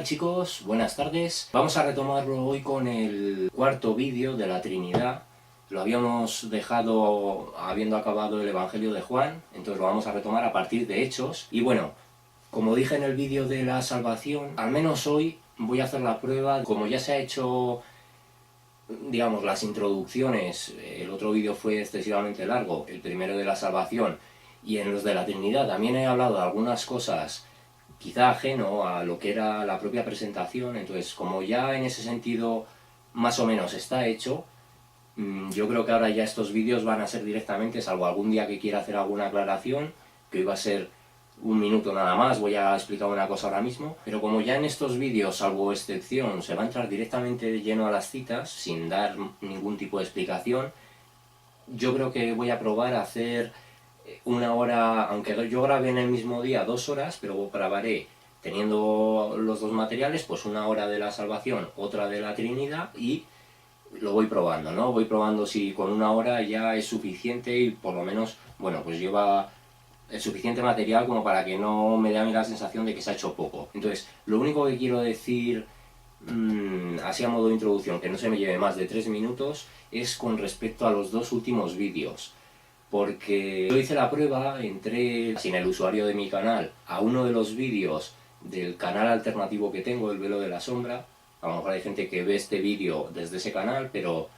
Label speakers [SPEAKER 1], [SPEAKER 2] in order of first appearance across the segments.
[SPEAKER 1] tal, chicos? Buenas tardes. Vamos a retomarlo hoy con el cuarto vídeo de la Trinidad. Lo habíamos dejado habiendo acabado el Evangelio de Juan, entonces lo vamos a retomar a partir de Hechos. Y bueno, como dije en el vídeo de la salvación, al menos hoy voy a hacer la prueba. Como ya se ha hecho, digamos, las introducciones, el otro vídeo fue excesivamente largo, el primero de la salvación, y en los de la Trinidad también he hablado de algunas cosas quizá ajeno a lo que era la propia presentación. Entonces, como ya en ese sentido más o menos está hecho, yo creo que ahora ya estos vídeos van a ser directamente, salvo algún día que quiera hacer alguna aclaración, que hoy va a ser un minuto nada más, voy a explicar una cosa ahora mismo, pero como ya en estos vídeos, salvo excepción, se va a entrar directamente de lleno a las citas, sin dar ningún tipo de explicación, yo creo que voy a probar a hacer una hora, aunque yo grabé en el mismo día 2 horas, pero grabaré teniendo los dos materiales, pues una hora de la salvación, otra de la Trinidad, y lo voy probando, ¿no? Voy probando si con una hora ya es suficiente y por lo menos, bueno, pues lleva el suficiente material como para que no me dé a mí la sensación de que se ha hecho poco. Entonces, lo único que quiero decir, así a modo de introducción, que no se me lleve más de 3 minutos, es con respecto a los dos últimos vídeos. Porque yo hice la prueba, entré sin el usuario de mi canal a uno de los vídeos del canal alternativo que tengo, El Velo de la Sombra. A lo mejor hay gente que ve este vídeo desde ese canal, pero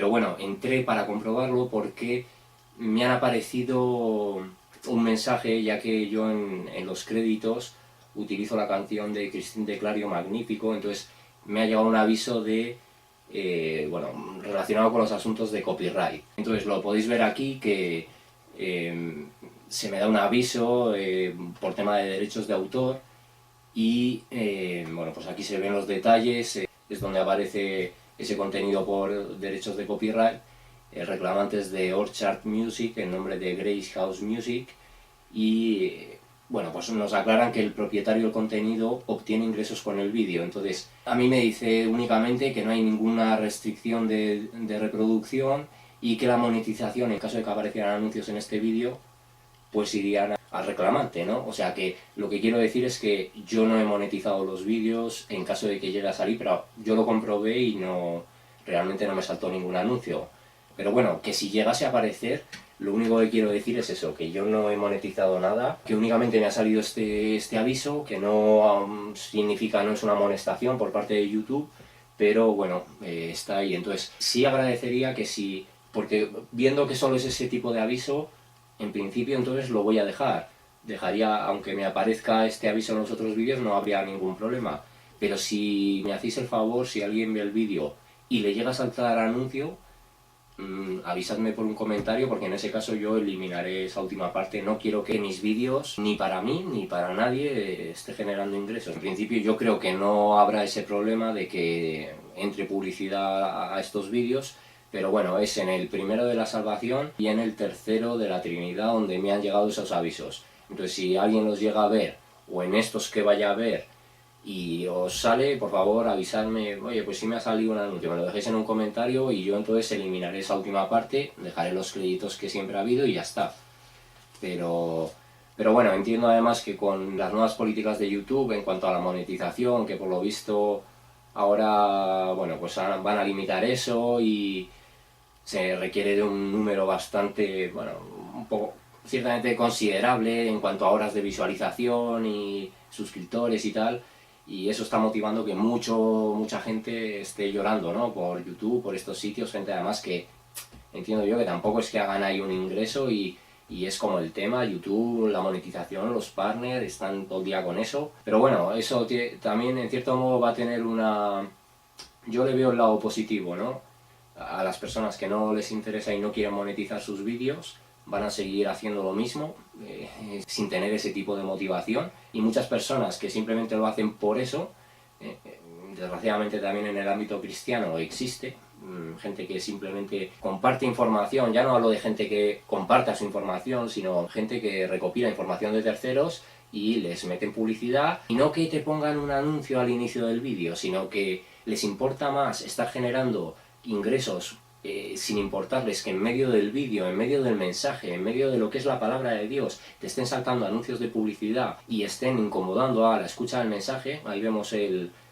[SPEAKER 1] bueno, entré para comprobarlo porque me han aparecido un mensaje, ya que yo en los créditos utilizo la canción de Christine de Clario, Magnífico. Entonces me ha llegado un aviso de bueno, relacionado con los asuntos de copyright. Entonces lo podéis ver aquí que se me da un aviso por tema de derechos de autor y bueno, pues aquí se ven los detalles, es donde aparece ese contenido por derechos de copyright, reclamantes de Orchard Music en nombre de Grace House Music, y bueno, pues nos aclaran que el propietario del contenido obtiene ingresos con el vídeo. Entonces, a mí me dice únicamente que no hay ninguna restricción de reproducción y que la monetización, en caso de que aparecieran anuncios en este vídeo, pues irían al reclamante, ¿no? O sea que lo que quiero decir es que yo no he monetizado los vídeos en caso de que llegue a salir, pero yo lo comprobé y realmente no me saltó ningún anuncio. Pero bueno, que si llegase a aparecer, lo único que quiero decir es eso, que yo no he monetizado nada, que únicamente me ha salido este aviso, que no significa, no es una amonestación por parte de YouTube, pero bueno, está ahí. Entonces, sí agradecería que si, porque viendo que solo es ese tipo de aviso, en principio entonces lo voy a dejar. Dejaría, aunque me aparezca este aviso en los otros vídeos, no habría ningún problema. Pero si me hacéis el favor, si alguien ve el vídeo y le llega a saltar anuncio, avisadme por un comentario, porque en ese caso yo eliminaré esa última parte. No quiero que mis vídeos, ni para mí ni para nadie, esté generando ingresos. En principio yo creo que no habrá ese problema de que entre publicidad a estos vídeos, pero bueno, es en el primero de la salvación y en el tercero de la Trinidad donde me han llegado esos avisos. Entonces, si alguien los llega a ver, o en estos que vaya a ver, y os sale, por favor avisadme, oye, pues si me ha salido un anuncio, me lo dejéis en un comentario y yo entonces eliminaré esa última parte, dejaré los créditos que siempre ha habido y ya está. Pero bueno, entiendo además que con las nuevas políticas de YouTube en cuanto a la monetización, que por lo visto ahora, bueno, pues van a limitar eso y se requiere de un número bastante, bueno, un poco, ciertamente considerable en cuanto a horas de visualización y suscriptores y tal, y eso está motivando que mucha gente esté llorando, ¿no?, por YouTube, por estos sitios, gente además que entiendo yo que tampoco es que hagan ahí un ingreso y es como el tema, YouTube, la monetización, los partners, están todo el día con eso. Pero bueno, eso también en cierto modo va a tener una... Yo le veo el lado positivo, ¿no? A las personas que no les interesa y no quieren monetizar sus vídeos, van a seguir haciendo lo mismo, sin tener ese tipo de motivación. Y muchas personas que simplemente lo hacen por eso, desgraciadamente también en el ámbito cristiano existe, gente que simplemente comparte información. Ya no hablo de gente que comparta su información, sino gente que recopila información de terceros y les meten publicidad, y no que te pongan un anuncio al inicio del vídeo, sino que les importa más estar generando ingresos sin importarles que en medio del vídeo, en medio del mensaje, en medio de lo que es la palabra de Dios, te estén saltando anuncios de publicidad y estén incomodando a la escucha del mensaje, ahí vemos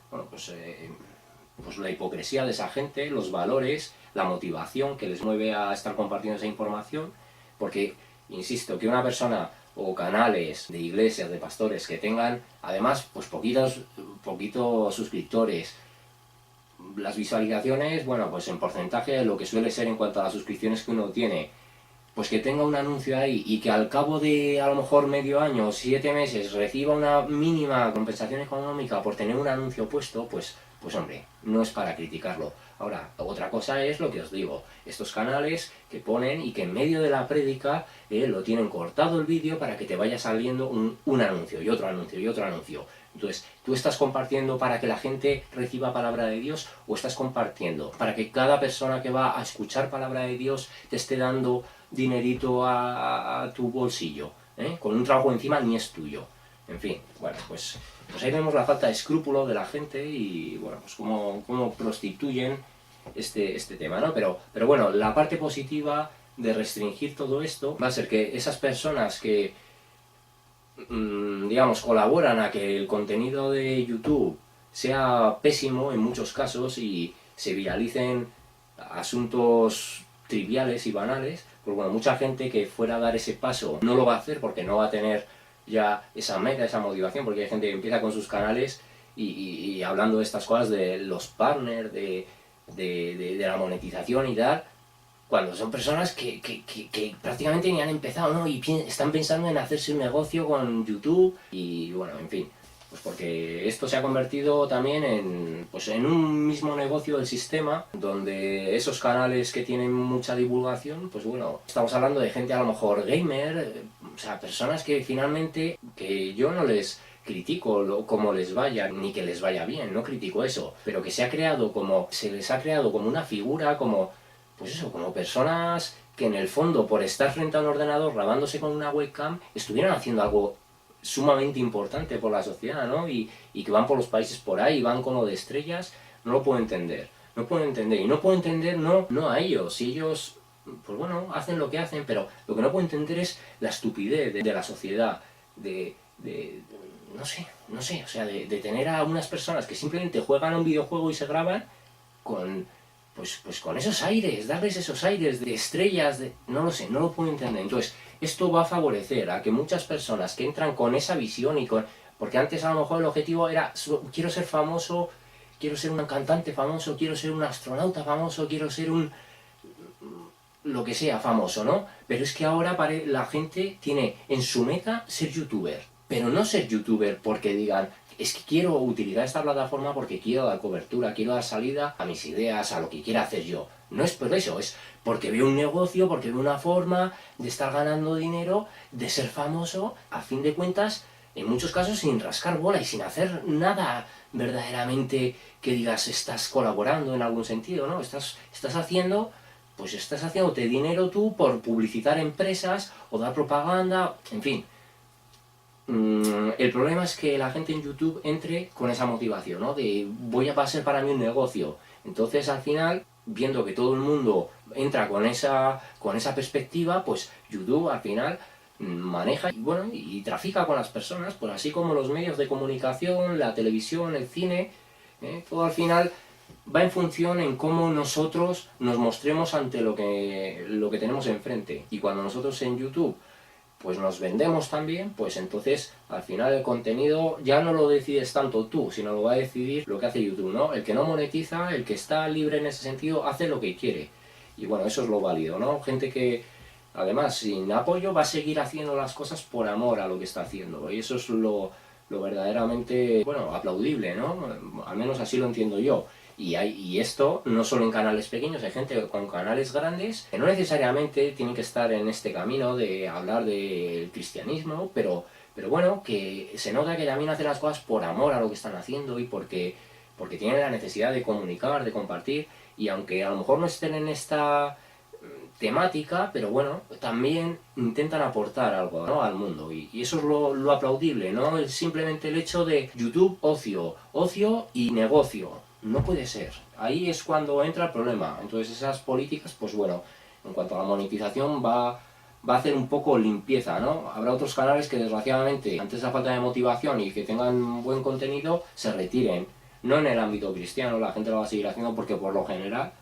[SPEAKER 1] pues la hipocresía de esa gente, los valores, la motivación que les mueve a estar compartiendo esa información, porque, insisto, que una persona o canales de iglesias, de pastores que tengan, además, pues poquitos suscriptores, las visualizaciones, bueno, pues en porcentaje de lo que suele ser en cuanto a las suscripciones que uno tiene, pues que tenga un anuncio ahí y que al cabo de a lo mejor medio año o 7 meses reciba una mínima compensación económica por tener un anuncio puesto, pues hombre, no es para criticarlo. Ahora, otra cosa es lo que os digo, estos canales que ponen y que en medio de la prédica lo tienen cortado el vídeo para que te vaya saliendo un anuncio y otro anuncio y otro anuncio. Entonces, ¿tú estás compartiendo para que la gente reciba palabra de Dios o estás compartiendo para que cada persona que va a escuchar palabra de Dios te esté dando dinerito a tu bolsillo? Con un trabajo encima ni es tuyo. En fin, bueno, pues ahí vemos la falta de escrúpulo de la gente y, bueno, pues cómo prostituyen este tema, ¿no? Pero bueno, la parte positiva de restringir todo esto va a ser que esas personas que digamos, colaboran a que el contenido de YouTube sea pésimo en muchos casos y se viralicen asuntos triviales y banales, pues bueno, mucha gente que fuera a dar ese paso no lo va a hacer porque no va a tener ya esa meta, esa motivación, porque hay gente que empieza con sus canales y hablando de estas cosas, de los partners, de la monetización y tal, cuando son personas que prácticamente ni han empezado, ¿no? Y están pensando en hacerse un negocio con YouTube y, bueno, en fin, pues porque esto se ha convertido también en un mismo negocio del sistema, donde esos canales que tienen mucha divulgación, pues bueno, estamos hablando de gente a lo mejor gamer, o sea, personas que finalmente, que yo no les critico cómo les vaya, ni que les vaya bien, no critico eso, pero que se les ha creado como una figura, pues eso, como personas que en el fondo, por estar frente a un ordenador grabándose con una webcam, estuvieran haciendo algo sumamente importante por la sociedad, ¿no? Y que van por los países por ahí, van con lo de estrellas, no lo puedo entender. No puedo entender, y no puedo entender no a ellos, si ellos, pues bueno, hacen lo que hacen, pero lo que no puedo entender es la estupidez de la sociedad, no sé, o sea, de tener a unas personas que simplemente juegan a un videojuego y se graban con pues con esos aires, darles esos aires de estrellas, no lo sé, no lo puedo entender. Entonces, esto va a favorecer a que muchas personas que entran con esa visión porque antes a lo mejor el objetivo era, quiero ser famoso, quiero ser un cantante famoso, quiero ser un astronauta famoso, quiero ser lo que sea famoso, ¿no? Pero es que ahora la gente tiene en su meta ser youtuber, pero no ser youtuber porque digan, es que quiero utilizar esta plataforma porque quiero dar cobertura, quiero dar salida a mis ideas, a lo que quiera hacer yo. No es por eso, es porque veo un negocio, porque veo una forma de estar ganando dinero, de ser famoso, a fin de cuentas, en muchos casos sin rascar bola y sin hacer nada verdaderamente que digas estás colaborando en algún sentido, ¿no? Estás haciéndote dinero tú por publicitar empresas o dar propaganda, en fin. El problema es que la gente en YouTube entre con esa motivación, ¿no? De voy a pasar para mí un negocio. Entonces al final, viendo que todo el mundo entra con esa perspectiva, pues YouTube al final maneja y trafica con las personas, pues así como los medios de comunicación, la televisión, el cine, todo al final va en función en cómo nosotros nos mostremos ante lo que tenemos enfrente. Y cuando nosotros en YouTube pues nos vendemos también, pues entonces al final el contenido ya no lo decides tanto tú, sino lo va a decidir lo que hace YouTube, ¿no? El que no monetiza, el que está libre en ese sentido, hace lo que quiere. Y bueno, eso es lo válido, ¿no? Gente que, además, sin apoyo va a seguir haciendo las cosas por amor a lo que está haciendo. Y eso es lo verdaderamente, bueno, aplaudible, ¿no? Al menos así lo entiendo yo. Y esto no solo en canales pequeños, hay gente con canales grandes que no necesariamente tienen que estar en este camino de hablar del cristianismo, pero bueno, que se nota que también hacen las cosas por amor a lo que están haciendo y porque tienen la necesidad de comunicar, de compartir, y aunque a lo mejor no estén en esta temática, pero bueno, también intentan aportar algo, ¿no?, al mundo, y eso es lo aplaudible, ¿no? Es simplemente el hecho de YouTube, ocio y negocio. no puede ser. Ahí es cuando entra el problema. Entonces esas políticas, pues bueno, en cuanto a la monetización va a hacer un poco limpieza, ¿no? Habrá otros canales que desgraciadamente, ante esa falta de motivación y que tengan buen contenido, se retiren. No en el ámbito cristiano, la gente lo va a seguir haciendo porque por lo general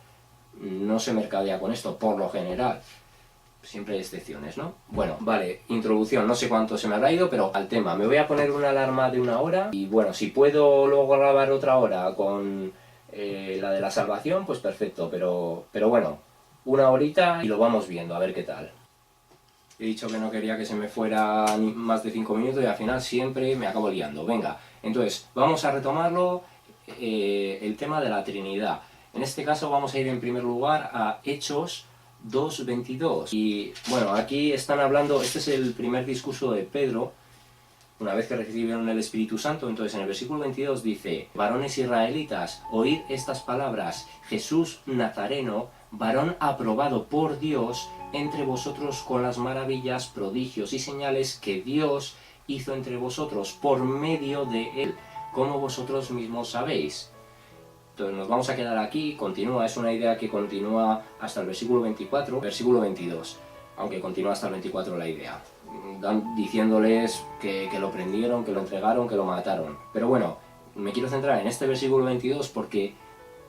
[SPEAKER 1] no se mercadea con esto, por lo general. Siempre hay excepciones, ¿no? Bueno, vale, introducción, no sé cuánto se me habrá ido, pero al tema. Me voy a poner una alarma de 1 hora y bueno, si puedo luego grabar otra hora con la de la salvación, pues perfecto, pero bueno, 1 horita y lo vamos viendo, a ver qué tal. He dicho que no quería que se me fuera ni más de 5 minutos y al final siempre me acabo liando. Venga, entonces vamos a retomarlo, el tema de la Trinidad. En este caso vamos a ir en primer lugar a Hechos 2:22. Y bueno, aquí están hablando, este es el primer discurso de Pedro, una vez que recibieron el Espíritu Santo. Entonces en el versículo 22 dice: varones israelitas, oíd estas palabras, Jesús Nazareno, varón aprobado por Dios entre vosotros con las maravillas, prodigios y señales que Dios hizo entre vosotros por medio de él, como vosotros mismos sabéis. Entonces nos vamos a quedar aquí, continúa, es una idea que continúa hasta el versículo 24, versículo 22, aunque continúa hasta el 24 la idea, diciéndoles que lo prendieron, que lo entregaron, que lo mataron. Pero bueno, me quiero centrar en este versículo 22 porque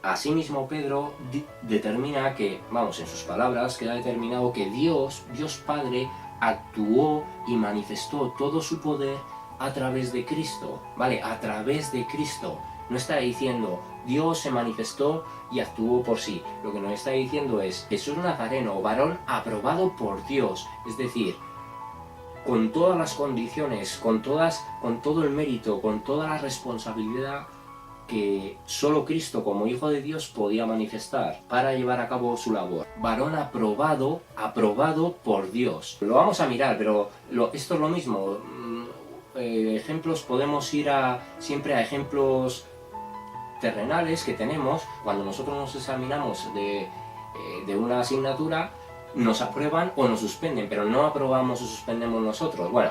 [SPEAKER 1] asimismo Pedro determina que, vamos, en sus palabras queda determinado que Dios Padre actuó y manifestó todo su poder a través de Cristo, ¿vale? A través de Cristo. No está diciendo Dios se manifestó y actuó por sí. Lo que nos está diciendo es Jesús Nazareno, varón aprobado por Dios, es decir, con todas las condiciones, con todo el mérito, con toda la responsabilidad que solo Cristo como Hijo de Dios podía manifestar para llevar a cabo su labor. Varón aprobado por Dios. Lo vamos a mirar, pero esto es lo mismo. Ejemplos, podemos ir siempre a ejemplos terrenales que tenemos. Cuando nosotros nos examinamos de una asignatura, nos aprueban o nos suspenden, pero no aprobamos o suspendemos nosotros. Bueno,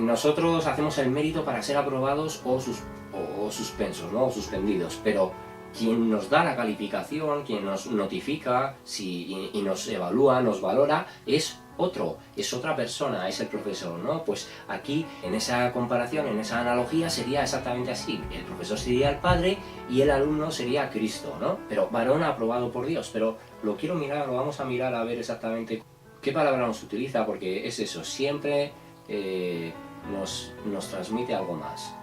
[SPEAKER 1] nosotros hacemos el mérito para ser aprobados o suspensos, ¿no? O suspendidos, pero quien nos da la calificación, quien nos notifica y nos evalúa, nos valora, es otra persona, es el profesor, ¿no? Pues aquí, en esa comparación, en esa analogía, sería exactamente así. El profesor sería el Padre y el alumno sería Cristo, ¿no? Pero varón aprobado por Dios. Pero lo vamos a mirar a ver exactamente qué palabra nos utiliza, porque es eso, siempre nos transmite algo más.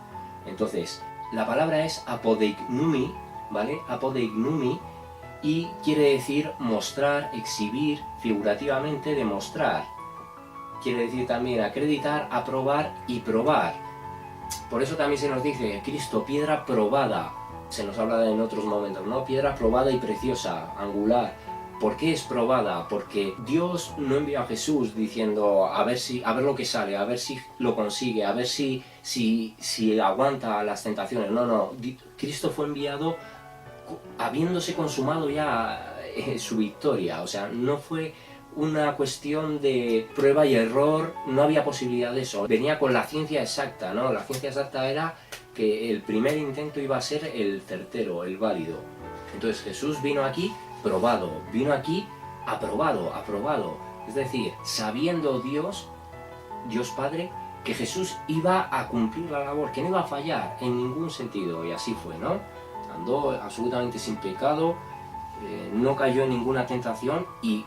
[SPEAKER 1] Entonces, la palabra es apodeignumi, ¿vale? Apodeignumi, y quiere decir mostrar, exhibir, figurativamente demostrar. Quiere decir también acreditar, aprobar y probar. Por eso también se nos dice Cristo, piedra probada. Se nos habla en otros momentos, ¿no? Piedra probada y preciosa, angular. ¿Por qué es probada? Porque Dios no envió a Jesús diciendo a ver lo que sale, a ver si lo consigue, a ver si aguanta las tentaciones. No. Cristo fue enviado habiéndose consumado ya su victoria. O sea, no fue una cuestión de prueba y error, no había posibilidad de eso. Venía con la ciencia exacta, ¿no? La ciencia exacta era que el primer intento iba a ser el certero, el válido. Entonces Jesús vino aquí probado, vino aquí aprobado. Es decir, sabiendo Dios Padre, que Jesús iba a cumplir la labor, que no iba a fallar en ningún sentido, y así fue, ¿no? Andó absolutamente sin pecado, no cayó en ninguna tentación y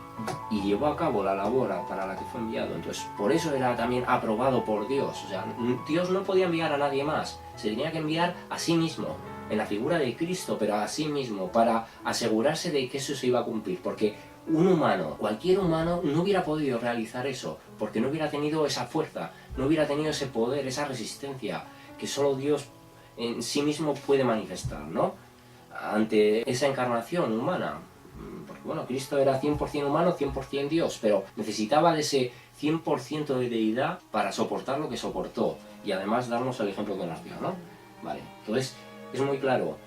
[SPEAKER 1] llevó a cabo la labor para la que fue enviado. Entonces, por eso era también aprobado por Dios. O sea, Dios no podía enviar a nadie más, se tenía que enviar a sí mismo, en la figura de Cristo, pero a sí mismo, para asegurarse de que eso se iba a cumplir, porque cualquier humano no hubiera podido realizar eso, porque no hubiera tenido esa fuerza, no hubiera tenido ese poder, esa resistencia, que solo Dios en sí mismo puede manifestar, ¿no? Ante esa encarnación humana. Porque bueno, Cristo era 100% humano, 100% Dios, pero necesitaba de ese 100% de deidad para soportar lo que soportó, y además darnos el ejemplo que nos dio, ¿no? Vale, entonces es muy claro.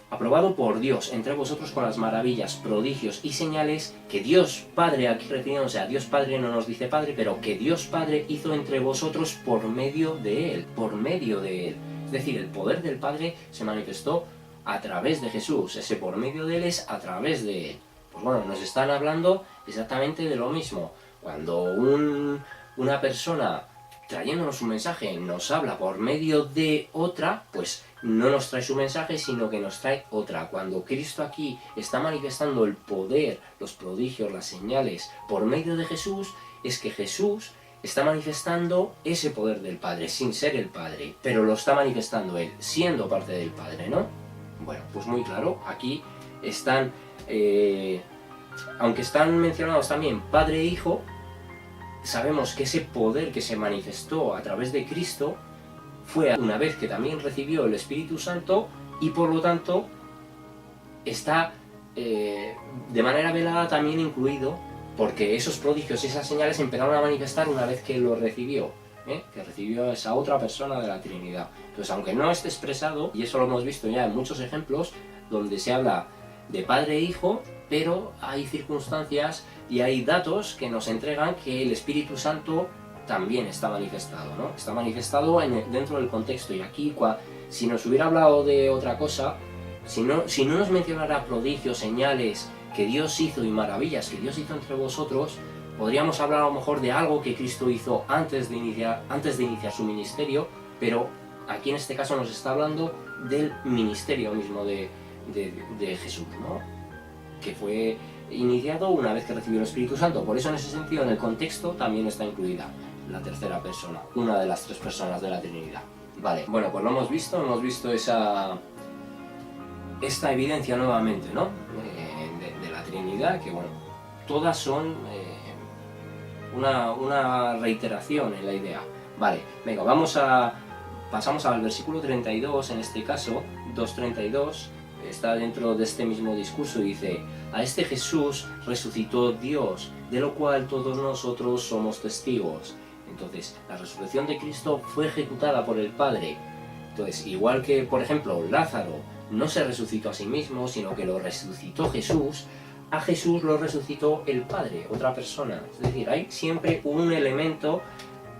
[SPEAKER 1] Aprobado por Dios entre vosotros con las maravillas, prodigios y señales que Dios Padre, aquí refiriéndose a Dios Padre, no nos dice Padre, pero que Dios Padre hizo entre vosotros por medio de Él, Es decir, el poder del Padre se manifestó a través de Jesús, ese por medio de él es a través de él. Pues bueno, nos están hablando exactamente de lo mismo. Cuando una persona trayéndonos un mensaje nos habla por medio de otra, pues no nos trae su mensaje, sino que nos trae otra. Cuando Cristo aquí está manifestando el poder, los prodigios, las señales por medio de Jesús, es que Jesús está manifestando ese poder del Padre, sin ser el Padre, pero lo está manifestando él, siendo parte del Padre, ¿no? Bueno, pues muy claro, aquí están, aunque están mencionados también Padre e Hijo, sabemos que ese poder que se manifestó a través de Cristo fue una vez que también recibió el Espíritu Santo y por lo tanto está de manera velada también incluido, porque esos prodigios y esas señales empezaron a manifestar una vez que lo recibió, que recibió a esa otra persona de la Trinidad. Entonces, aunque no esté expresado, y eso lo hemos visto ya en muchos ejemplos, donde se habla de Padre e Hijo, pero hay circunstancias y hay datos que nos entregan que el Espíritu Santo también está manifestado, ¿no? Está manifestado dentro del contexto, y aquí, si nos hubiera hablado de otra cosa, si no nos mencionara prodigios, señales que Dios hizo y maravillas que Dios hizo entre vosotros, podríamos hablar a lo mejor de algo que Cristo hizo antes de iniciar su ministerio, pero aquí en este caso nos está hablando del ministerio mismo de Jesús, ¿no? Que fue iniciado una vez que recibió el Espíritu Santo. Por eso en ese sentido, en el contexto, también está incluida la tercera persona, una de las tres personas de la Trinidad. Vale, bueno, pues lo hemos visto esta evidencia nuevamente, ¿no? De la Trinidad, que bueno, todas son una reiteración en la idea. Vale, venga, pasamos al versículo 32, en este caso, 2:32, está dentro de este mismo discurso y dice: a este Jesús resucitó Dios, de lo cual todos nosotros somos testigos. Entonces, la resurrección de Cristo fue ejecutada por el Padre. Entonces, igual que, por ejemplo, Lázaro no se resucitó a sí mismo, sino que lo resucitó Jesús, a Jesús lo resucitó el Padre, otra persona. Es decir, hay siempre un elemento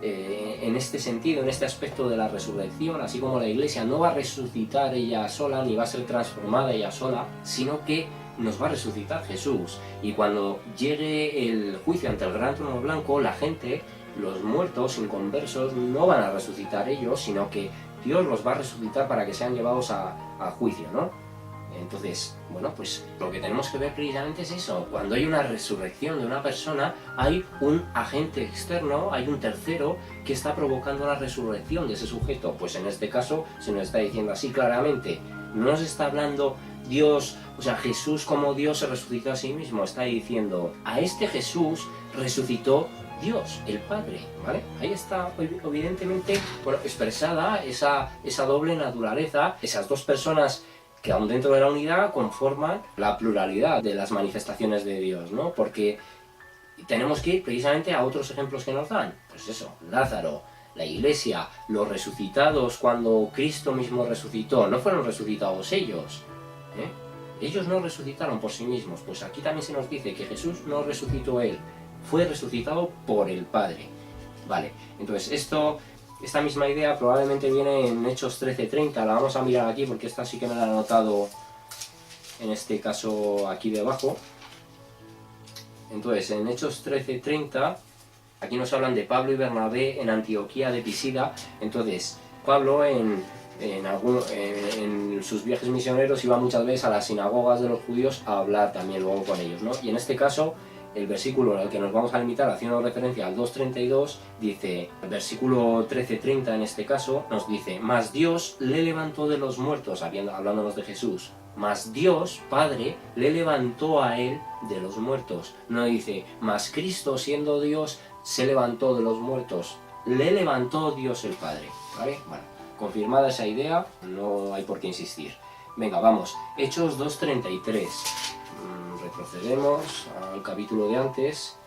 [SPEAKER 1] en este sentido, en este aspecto de la resurrección, así como la Iglesia no va a resucitar ella sola, ni va a ser transformada ella sola, sino que nos va a resucitar Jesús. Y cuando llegue el juicio ante el gran trono blanco, la gente, los muertos, inconversos, no van a resucitar ellos, sino que Dios los va a resucitar para que sean llevados a juicio, ¿no? Entonces, bueno, pues lo que tenemos que ver precisamente es eso. Cuando hay una resurrección de una persona, hay un agente externo, hay un tercero que está provocando la resurrección de ese sujeto. Pues en este caso se nos está diciendo así claramente. No nos está hablando Dios, o sea, Jesús como Dios se resucitó a sí mismo. Está diciendo, a este Jesús resucitó Dios, el Padre, ¿vale? Ahí está evidentemente, bueno, expresada esa doble naturaleza, esas dos personas que aún dentro de la unidad conforman la pluralidad de las manifestaciones de Dios, ¿no? Porque tenemos que ir precisamente a otros ejemplos que nos dan. Pues eso, Lázaro, la Iglesia, los resucitados cuando Cristo mismo resucitó, no fueron resucitados ellos, ¿eh? Ellos no resucitaron por sí mismos. Pues aquí también se nos dice que Jesús no resucitó él, fue resucitado por el Padre. Vale, entonces esta misma idea probablemente viene en Hechos 13:30, la vamos a mirar aquí porque esta sí que me la he anotado en este caso aquí debajo. Entonces, en Hechos 13:30, aquí nos hablan de Pablo y Bernabé en Antioquía de Pisida. Entonces, Pablo en sus viajes misioneros iba muchas veces a las sinagogas de los judíos a hablar también luego con ellos, ¿no? Y en este caso, el versículo al que nos vamos a limitar, haciendo referencia al 2:32, dice, el versículo 13:30 en este caso, nos dice: mas Dios le levantó de los muertos, hablándonos de Jesús, mas Dios, Padre, le levantó a él de los muertos. No dice, mas Cristo, siendo Dios, se levantó de los muertos. Le levantó Dios el Padre, ¿vale? Bueno, confirmada esa idea, no hay por qué insistir. Venga, vamos, Hechos 2:33. Retrocedemos al capítulo de antes.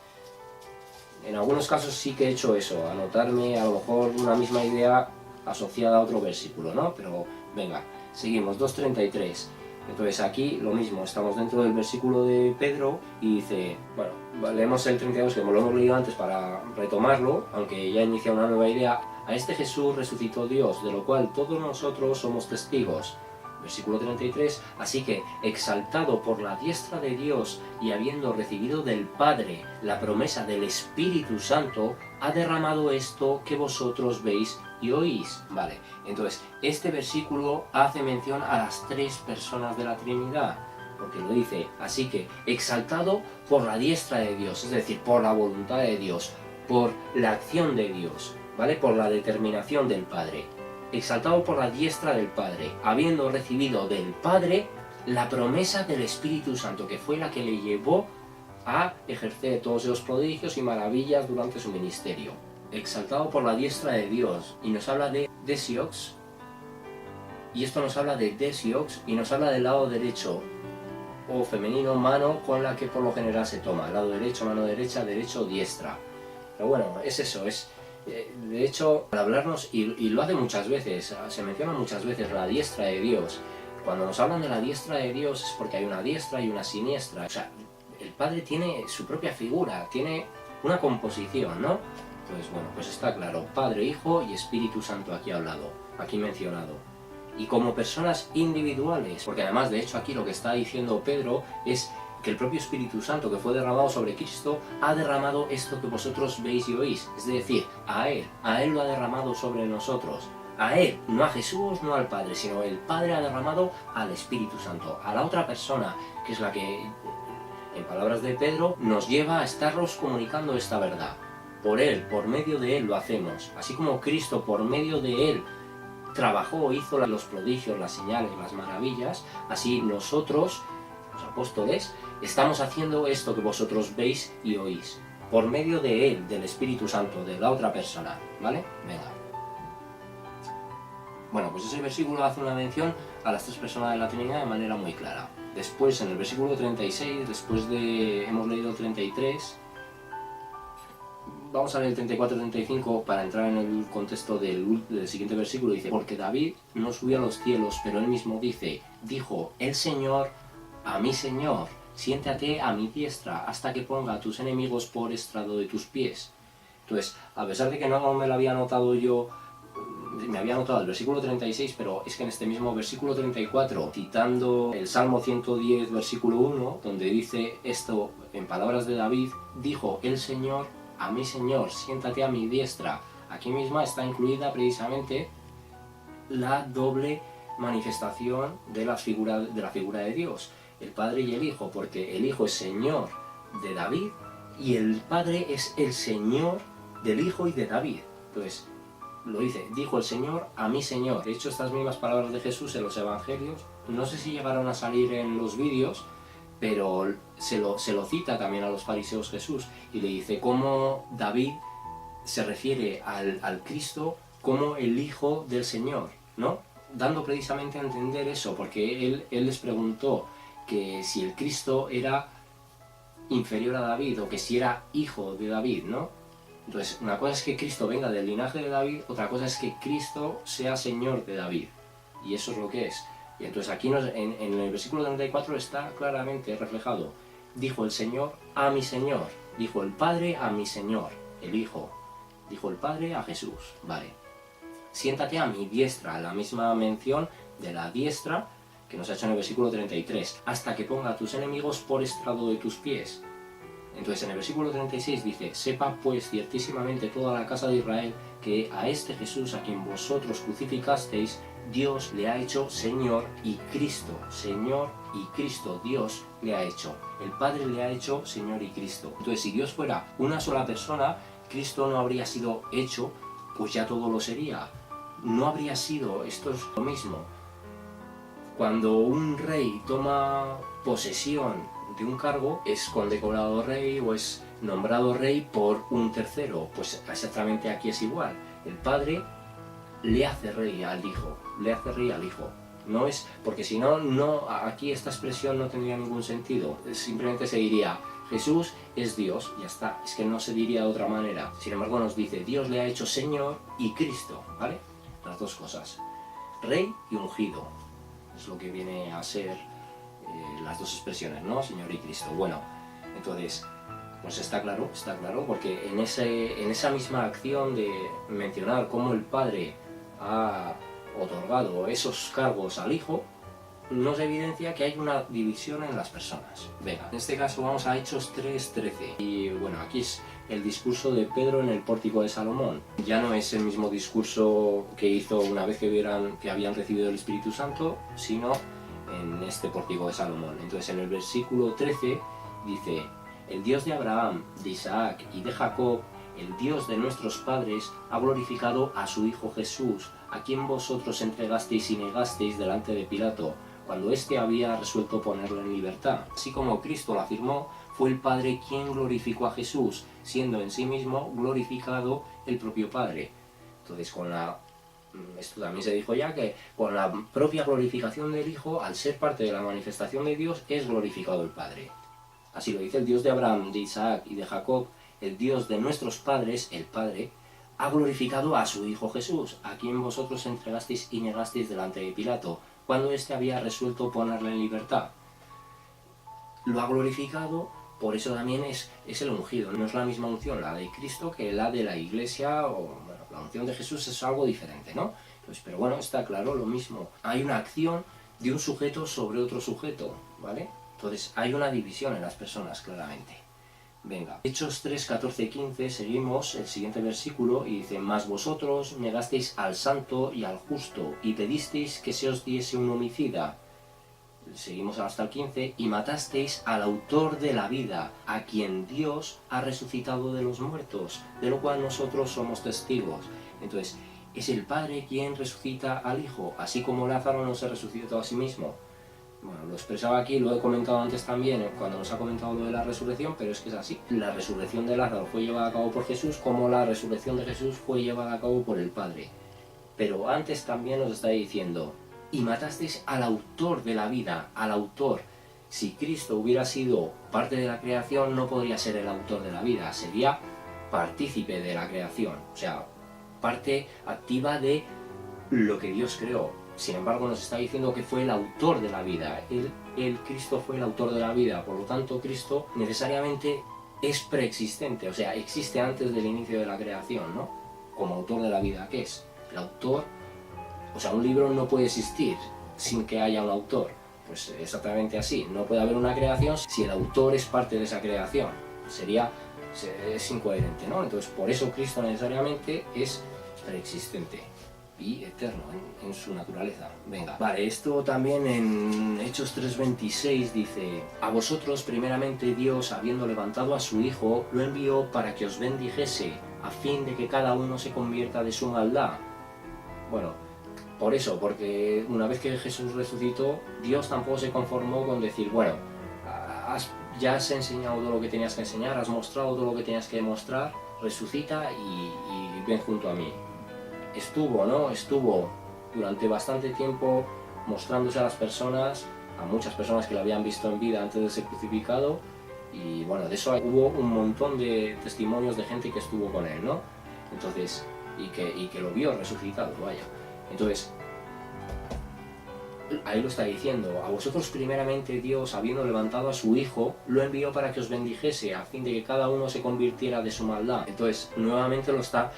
[SPEAKER 1] En algunos casos sí que he hecho eso, anotarme a lo mejor una misma idea asociada a otro versículo, ¿no? Pero venga, seguimos, 2:33. Entonces aquí lo mismo, estamos dentro del versículo de Pedro y dice, bueno, leemos el 32 que lo hemos leído antes para retomarlo, aunque ya inicia una nueva idea. A este Jesús resucitó Dios, de lo cual todos nosotros somos testigos. Versículo 33, así que, exaltado por la diestra de Dios y habiendo recibido del Padre la promesa del Espíritu Santo, ha derramado esto que vosotros veis y oís. Vale, entonces, este versículo hace mención a las tres personas de la Trinidad, porque lo dice, así que, exaltado por la diestra de Dios, es decir, por la voluntad de Dios, por la acción de Dios, ¿vale? Por la determinación del Padre. Exaltado por la diestra del Padre, habiendo recibido del Padre la promesa del Espíritu Santo, que fue la que le llevó a ejercer todos esos prodigios y maravillas durante su ministerio. Exaltado por la diestra de Dios, y nos habla de Desiox, y esto nos habla de Desiox, y nos habla del lado derecho, o femenino, mano, con la que por lo general se toma, lado derecho, mano derecha, derecho, diestra. Pero bueno, es eso, es... De hecho, al hablarnos, y lo hace muchas veces, se menciona muchas veces la diestra de Dios. Cuando nos hablan de la diestra de Dios es porque hay una diestra y una siniestra. O sea, el Padre tiene su propia figura, tiene una composición, ¿no? Entonces, bueno, pues está claro, Padre, Hijo y Espíritu Santo aquí hablado, aquí mencionado. Y como personas individuales, porque además, de hecho, aquí lo que está diciendo Pedro es que el propio Espíritu Santo que fue derramado sobre Cristo ha derramado esto que vosotros veis y oís, es decir, a Él lo ha derramado sobre nosotros, a Él, no a Jesús, no al Padre, sino el Padre ha derramado al Espíritu Santo, a la otra persona, que es la que, en palabras de Pedro, nos lleva a estarnos comunicando esta verdad. Por Él, por medio de Él lo hacemos, así como Cristo por medio de Él trabajó, hizo los prodigios, las señales, las maravillas, así nosotros, los apóstoles, estamos haciendo esto que vosotros veis y oís, por medio de Él, del Espíritu Santo, de la otra persona, ¿vale? Venga. Bueno, pues ese versículo hace una mención a las tres personas de la Trinidad de manera muy clara. Después, en el versículo 36, después de... hemos leído el 33, vamos a ver el 34-35 para entrar en el contexto del siguiente versículo. Dice, porque David no subió a los cielos, pero él mismo dice, dijo el Señor a mi Señor, siéntate a mi diestra hasta que ponga a tus enemigos por estrado de tus pies. Entonces, a pesar de que no me lo había anotado yo, me había anotado el versículo 36, pero es que en este mismo versículo 34, citando el Salmo 110, versículo 1, donde dice esto en palabras de David, dijo el Señor a mi Señor, siéntate a mi diestra. Aquí misma está incluida precisamente la doble manifestación de la figura de Dios, el Padre y el Hijo, porque el Hijo es Señor de David y el Padre es el Señor del Hijo y de David. Entonces, lo dice, dijo el Señor a mi Señor. De hecho, estas mismas palabras de Jesús en los Evangelios, no sé si llegaron a salir en los vídeos, pero se lo cita también a los fariseos Jesús, y le dice cómo David se refiere al Cristo como el Hijo del Señor, ¿no? Dando precisamente a entender eso, porque él les preguntó que si el Cristo era inferior a David, o que si era hijo de David, ¿no? Entonces, una cosa es que Cristo venga del linaje de David, otra cosa es que Cristo sea Señor de David, y eso es lo que es. Y entonces aquí en el versículo 34 está claramente reflejado. Dijo el Señor a mi Señor, dijo el Padre a mi Señor, el Hijo, dijo el Padre a Jesús, vale. Siéntate a mi diestra, la misma mención de la diestra que nos ha hecho en el versículo 33, hasta que ponga a tus enemigos por estrado de tus pies. Entonces en el versículo 36 dice, sepa pues ciertísimamente toda la casa de Israel que a este Jesús a quien vosotros crucificasteis, Dios le ha hecho Señor y Cristo. Señor y Cristo, Dios le ha hecho. El Padre le ha hecho Señor y Cristo. Entonces, si Dios fuera una sola persona, Cristo no habría sido hecho, pues ya todo lo sería. No habría sido, esto es lo mismo. Cuando un rey toma posesión de un cargo, es condecorado rey o es nombrado rey por un tercero. Pues exactamente aquí es igual. El Padre le hace rey al Hijo, le hace rey al Hijo. No es, porque si no, aquí esta expresión no tendría ningún sentido. Simplemente se diría, Jesús es Dios, ya está. Es que no se diría de otra manera. Sin embargo nos dice, Dios le ha hecho Señor y Cristo, ¿vale? Las dos cosas. Rey y ungido. Es lo que viene a ser las dos expresiones, ¿no? Señor y Cristo. Bueno, entonces, pues está claro, porque en esa misma acción de mencionar cómo el Padre ha otorgado esos cargos al Hijo, nos evidencia que hay una división en las personas. Venga, en este caso vamos a Hechos 3:13. Y bueno, aquí es el discurso de Pedro en el pórtico de Salomón. Ya no es el mismo discurso que hizo una vez que habían recibido el Espíritu Santo, sino en este pórtico de Salomón. Entonces en el versículo 13 dice: el Dios de Abraham, de Isaac y de Jacob, el Dios de nuestros padres, ha glorificado a su Hijo Jesús, a quien vosotros entregasteis y negasteis delante de Pilato, cuando éste había resuelto ponerlo en libertad. Así como Cristo lo afirmó, fue el Padre quien glorificó a Jesús, siendo en sí mismo glorificado el propio Padre. Entonces, esto también se dijo ya, que con la propia glorificación del Hijo, al ser parte de la manifestación de Dios, es glorificado el Padre. Así lo dice: el Dios de Abraham, de Isaac y de Jacob, el Dios de nuestros padres, el Padre, ha glorificado a su Hijo Jesús, a quien vosotros entregasteis y negasteis delante de Pilato, cuando éste había resuelto ponerle en libertad. Lo ha glorificado, por eso también es el ungido. No es la misma unción la de Cristo que la de la Iglesia, bueno, la unción de Jesús es algo diferente, ¿no? Pues, pero bueno, está claro, lo mismo. Hay una acción de un sujeto sobre otro sujeto, ¿vale? Entonces hay una división en las personas, claramente. Venga, Hechos 3, 14, 15, seguimos el siguiente versículo y dice: mas vosotros negasteis al santo y al justo, y pedisteis que se os diese un homicida. Seguimos hasta el 15, y matasteis al autor de la vida, a quien Dios ha resucitado de los muertos, de lo cual nosotros somos testigos. Entonces, es el Padre quien resucita al Hijo, así como Lázaro no se resucitó a sí mismo. Bueno, lo expresaba aquí, lo he comentado antes también, cuando nos ha comentado lo de la resurrección, pero es que es así. La resurrección de Lázaro fue llevada a cabo por Jesús, como la resurrección de Jesús fue llevada a cabo por el Padre. Pero antes también nos está diciendo: y matasteis al autor de la vida, al autor. Si Cristo hubiera sido parte de la creación, no podría ser el autor de la vida, sería partícipe de la creación, o sea, parte activa de lo que Dios creó. Sin embargo, nos está diciendo que fue el autor de la vida. Cristo fue el autor de la vida. Por lo tanto, Cristo necesariamente es preexistente. O sea, existe antes del inicio de la creación, ¿no? Como autor de la vida, ¿qué es? El autor... O sea, un libro no puede existir sin que haya un autor. Pues exactamente así. No puede haber una creación si el autor es parte de esa creación. Es incoherente, ¿no? Entonces, por eso Cristo necesariamente es preexistente y eterno en su naturaleza. Venga, vale, esto también en Hechos 3:26 dice: a vosotros primeramente Dios, habiendo levantado a su Hijo, lo envió para que os bendijese, a fin de que cada uno se convierta de su maldad. Bueno, por eso, porque una vez que Jesús resucitó, Dios tampoco se conformó con decir: bueno, ya has enseñado todo lo que tenías que enseñar, has mostrado todo lo que tenías que mostrar, resucita y ven junto a mí. Estuvo durante bastante tiempo mostrándose a las personas, a muchas personas que lo habían visto en vida antes de ser crucificado, y bueno, de eso hubo un montón de testimonios de gente que estuvo con él, ¿no? Entonces, y que lo vio resucitado, vaya. Entonces, ahí lo está diciendo: a vosotros primeramente Dios, habiendo levantado a su Hijo, lo envió para que os bendijese, a fin de que cada uno se convirtiera de su maldad. Entonces, nuevamente lo está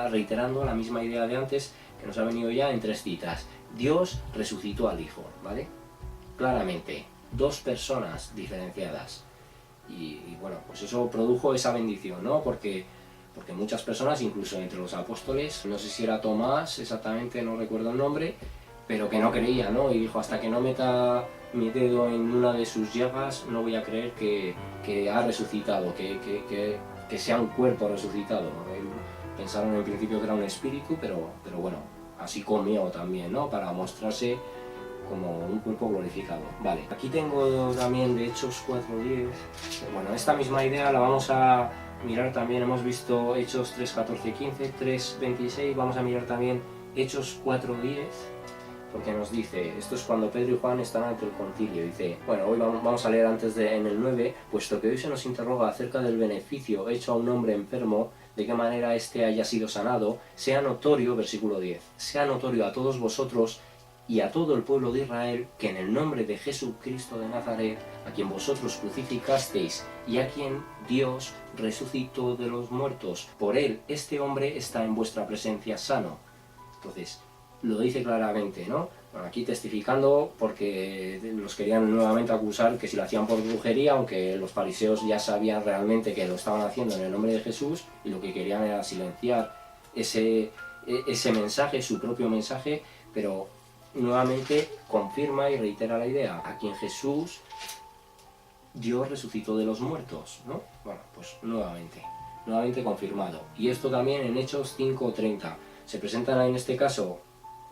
[SPEAKER 1] reiterando la misma idea de antes, que nos ha venido ya en 3 citas. Dios resucitó al Hijo, ¿vale? Claramente, 2 personas diferenciadas. Y bueno, pues eso produjo esa bendición, ¿no? Porque muchas personas, incluso entre los apóstoles, no sé si era Tomás, exactamente no recuerdo el nombre, pero que no creía, ¿no? Y dijo: hasta que no meta mi dedo en una de sus llagas, no voy a creer que ha resucitado, que sea un cuerpo resucitado. Pensaron en principio que era un espíritu, pero bueno, así comió también, ¿no? Para mostrarse como un cuerpo glorificado. Vale, aquí tengo también de Hechos 4:10. Bueno, esta misma idea la vamos a mirar también, hemos visto Hechos 3:14, 15, 3:26, vamos a mirar también Hechos 4:10, porque nos dice, esto es cuando Pedro y Juan están ante el concilio, dice, bueno, hoy vamos a leer antes en el 9, puesto que hoy se nos interroga acerca del beneficio hecho a un hombre enfermo, de qué manera éste haya sido sanado, sea notorio, versículo 10, sea notorio a todos vosotros y a todo el pueblo de Israel, que en el nombre de Jesucristo de Nazaret, a quien vosotros crucificasteis y a quien Dios resucitó de los muertos, por él este hombre está en vuestra presencia sano. Entonces, lo dice claramente, ¿no? Bueno, aquí testificando porque los querían nuevamente acusar que si lo hacían por brujería, aunque los fariseos ya sabían realmente que lo estaban haciendo en el nombre de Jesús y lo que querían era silenciar ese mensaje, su propio mensaje, pero nuevamente confirma y reitera la idea. Aquí en Jesús Dios resucitó de los muertos, ¿no? Bueno, pues nuevamente confirmado. Y esto también en Hechos 5:30. Se presentan en este caso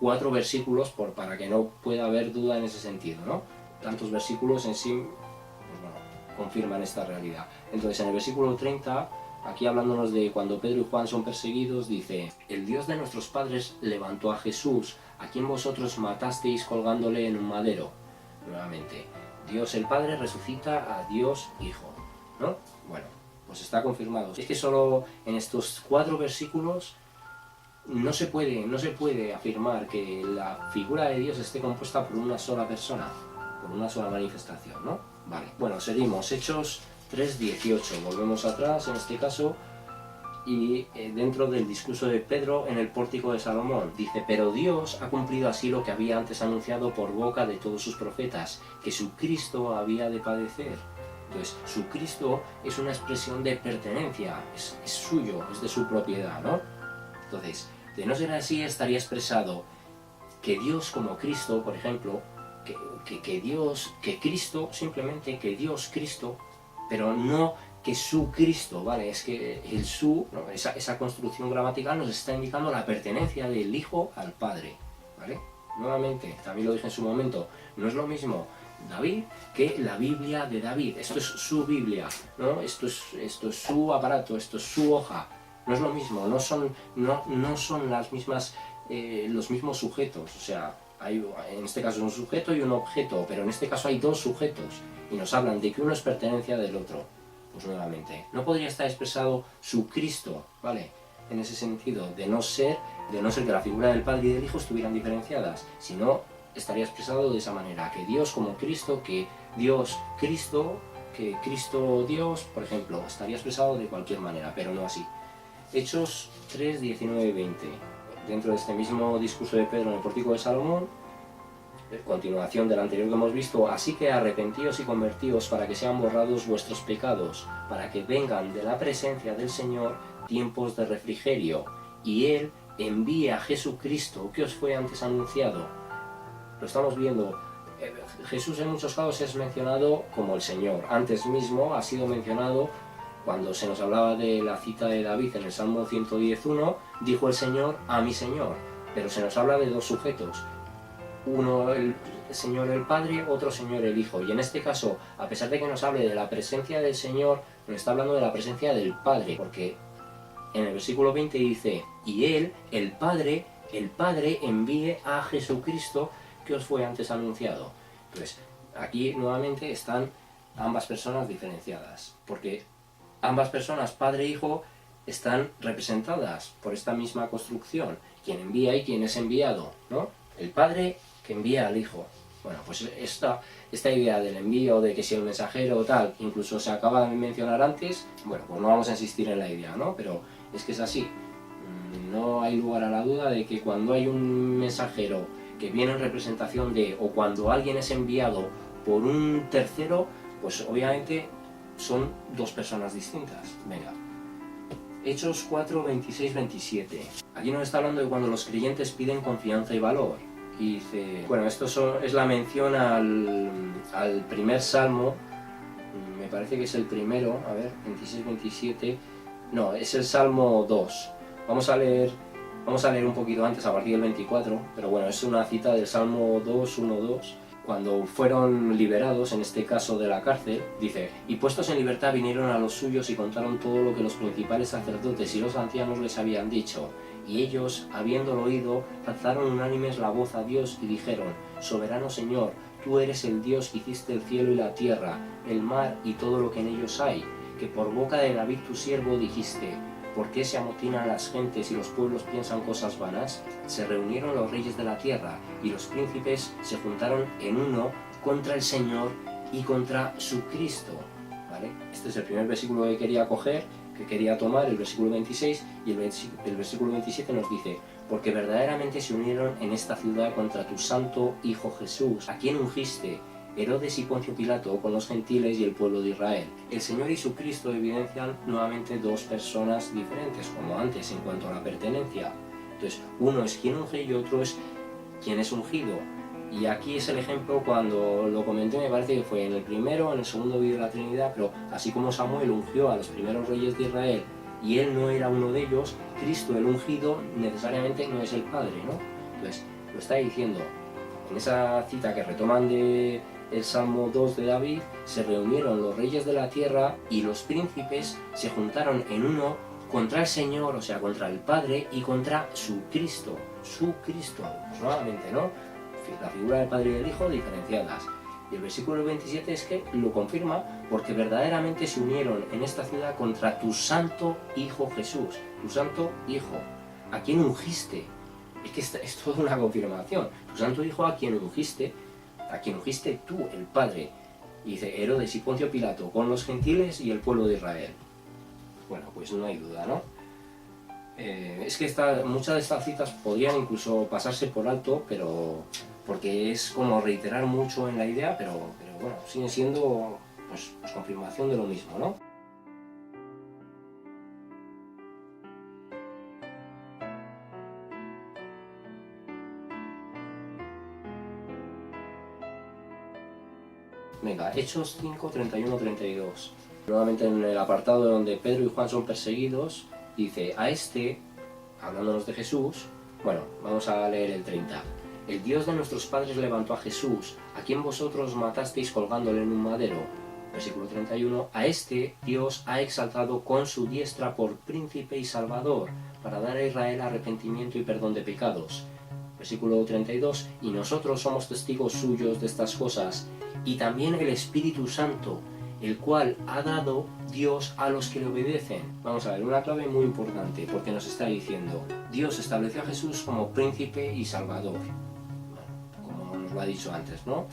[SPEAKER 1] 4 versículos para que no pueda haber duda en ese sentido, ¿no? Tantos versículos en sí, pues bueno, confirman esta realidad. Entonces en el versículo 30, aquí hablándonos de cuando Pedro y Juan son perseguidos, dice: el Dios de nuestros padres levantó a Jesús, a quien vosotros matasteis colgándole en un madero. Nuevamente, Dios el Padre resucita a Dios Hijo, ¿no? Bueno, pues está confirmado. Es que solo en estos 4 versículos no se puede afirmar que la figura de Dios esté compuesta por una sola persona, por una sola manifestación, ¿no? Vale, bueno, seguimos. Hechos 3:18, volvemos atrás en este caso, y dentro del discurso de Pedro en el pórtico de Salomón, dice: pero Dios ha cumplido así lo que había antes anunciado por boca de todos sus profetas, que su Cristo había de padecer. Entonces, su Cristo es una expresión de pertenencia, es suyo, es de su propiedad, ¿no? Entonces, de no ser así, estaría expresado que Dios como Cristo, por ejemplo, que Cristo, simplemente que Dios Cristo, pero no que su Cristo, ¿vale? Es que el su, ¿no? esa construcción gramatical nos está indicando la pertenencia del Hijo al Padre, ¿vale? Nuevamente, también lo dije en su momento, no es lo mismo David que la Biblia de David. Esto es su Biblia, ¿no? Esto es su aparato, esto es su hoja. No es lo mismo, no son las mismas, los mismos sujetos. O sea, hay en este caso un sujeto y un objeto, pero en este caso hay 2 sujetos y nos hablan de que uno es pertenencia del otro. Pues nuevamente, no podría estar expresado su Cristo, ¿vale? En ese sentido, de no ser que la figura del Padre y del Hijo estuvieran diferenciadas, sino estaría expresado de esa manera, que Dios como Cristo, que Dios Cristo, que Cristo Dios, por ejemplo, estaría expresado de cualquier manera, pero no así. Hechos 3, 19 y 20. Dentro de este mismo discurso de Pedro en el pórtico de Salomón, continuación del anterior que hemos visto: así que arrepentíos y convertíos para que sean borrados vuestros pecados, para que vengan de la presencia del Señor tiempos de refrigerio, y Él envíe a Jesucristo que os fue antes anunciado. Lo estamos viendo. Jesús en muchos casos es mencionado como el Señor. Antes mismo ha sido mencionado cuando se nos hablaba de la cita de David en el Salmo 110:1, dijo el Señor a mi Señor. Pero se nos habla de 2 sujetos. Uno el Señor el Padre, otro Señor el Hijo. Y en este caso, a pesar de que nos hable de la presencia del Señor, nos está hablando de la presencia del Padre, porque en el versículo 20 dice: y Él, el Padre envíe a Jesucristo que os fue antes anunciado. Entonces, aquí nuevamente están ambas personas diferenciadas, porque ambas personas, Padre e Hijo, están representadas por esta misma construcción, quien envía y quien es enviado, ¿no? El Padre que envía al Hijo. Bueno, pues esta idea del envío, de que si el mensajero o tal, incluso se acaba de mencionar antes, bueno, pues no vamos a insistir en la idea, ¿no? Pero es que es así. No hay lugar a la duda de que cuando hay un mensajero que viene en representación de, o cuando alguien es enviado por un tercero, pues obviamente son 2 personas distintas. Venga. Hechos 4, 26, 27. Aquí nos está hablando de cuando los creyentes piden confianza y valor. Y dice, bueno, esto es la mención al primer salmo, me parece que es el primero, a ver, 26, 27, no, es el Salmo 2. Vamos a leer un poquito antes, a partir del 24, pero bueno, es una cita del Salmo 2, 1, 2. Cuando fueron liberados, en este caso de la cárcel, dice: y puestos en libertad vinieron a los suyos y contaron todo lo que los principales sacerdotes y los ancianos les habían dicho. Y ellos, habiéndolo oído, alzaron unánimes la voz a Dios y dijeron: soberano Señor, tú eres el Dios que hiciste el cielo y la tierra, el mar y todo lo que en ellos hay, que por boca de David tu siervo dijiste: ¿por qué se amotinan las gentes y los pueblos piensan cosas vanas? Se reunieron los reyes de la tierra y los príncipes se juntaron en uno contra el Señor y contra su Cristo. ¿Vale? Este es el primer versículo que quería coger, que quería tomar, el versículo 26, y el versículo 27 nos dice: porque verdaderamente se unieron en esta ciudad contra tu santo Hijo Jesús, a quien ungiste, Herodes y Poncio Pilato, con los gentiles y el pueblo de Israel. El Señor y su Cristo evidencian nuevamente dos personas diferentes, como antes, en cuanto a la pertenencia. Entonces, uno es quien unge y otro es quien es ungido. Y aquí es el ejemplo, cuando lo comenté, me parece que fue en el primero, en el segundo vídeo de la Trinidad, pero así como Samuel ungió a los primeros reyes de Israel y él no era uno de ellos, Cristo, el ungido, necesariamente no es el Padre, ¿no? Entonces, lo está diciendo en esa cita que retoman de el Salmo 2 de David: se reunieron los reyes de la tierra y los príncipes se juntaron en uno contra el Señor, o sea, contra el Padre y contra su Cristo, pues nuevamente, ¿no? La figura del Padre y del Hijo diferenciadas. Y el versículo 27 es que lo confirma, porque verdaderamente se unieron en esta ciudad contra tu santo Hijo Jesús, tu santo Hijo, a quien ungiste. Es que es toda una confirmación. Tu santo Hijo a quien ungiste tú, el Padre. Y dice Herodes y Poncio Pilato, con los gentiles y el pueblo de Israel. Bueno, pues no hay duda, ¿no? Es que muchas de estas citas podrían incluso pasarse por alto, pero porque es como reiterar mucho en la idea, pero bueno, sigue siendo pues confirmación de lo mismo, ¿no? Venga, Hechos 5, 31, 32. Nuevamente en el apartado donde Pedro y Juan son perseguidos, dice: a este, hablándonos de Jesús, bueno, vamos a leer el 30. El Dios de nuestros padres levantó a Jesús, a quien vosotros matasteis colgándole en un madero. Versículo 31. A este Dios ha exaltado con su diestra por príncipe y salvador, para dar a Israel arrepentimiento y perdón de pecados. Versículo 32. Y nosotros somos testigos suyos de estas cosas, y también el Espíritu Santo, el cual ha dado Dios a los que le obedecen. Vamos a ver, una clave muy importante, porque nos está diciendo: Dios estableció a Jesús como príncipe y salvador, como nos lo ha dicho antes, ¿no?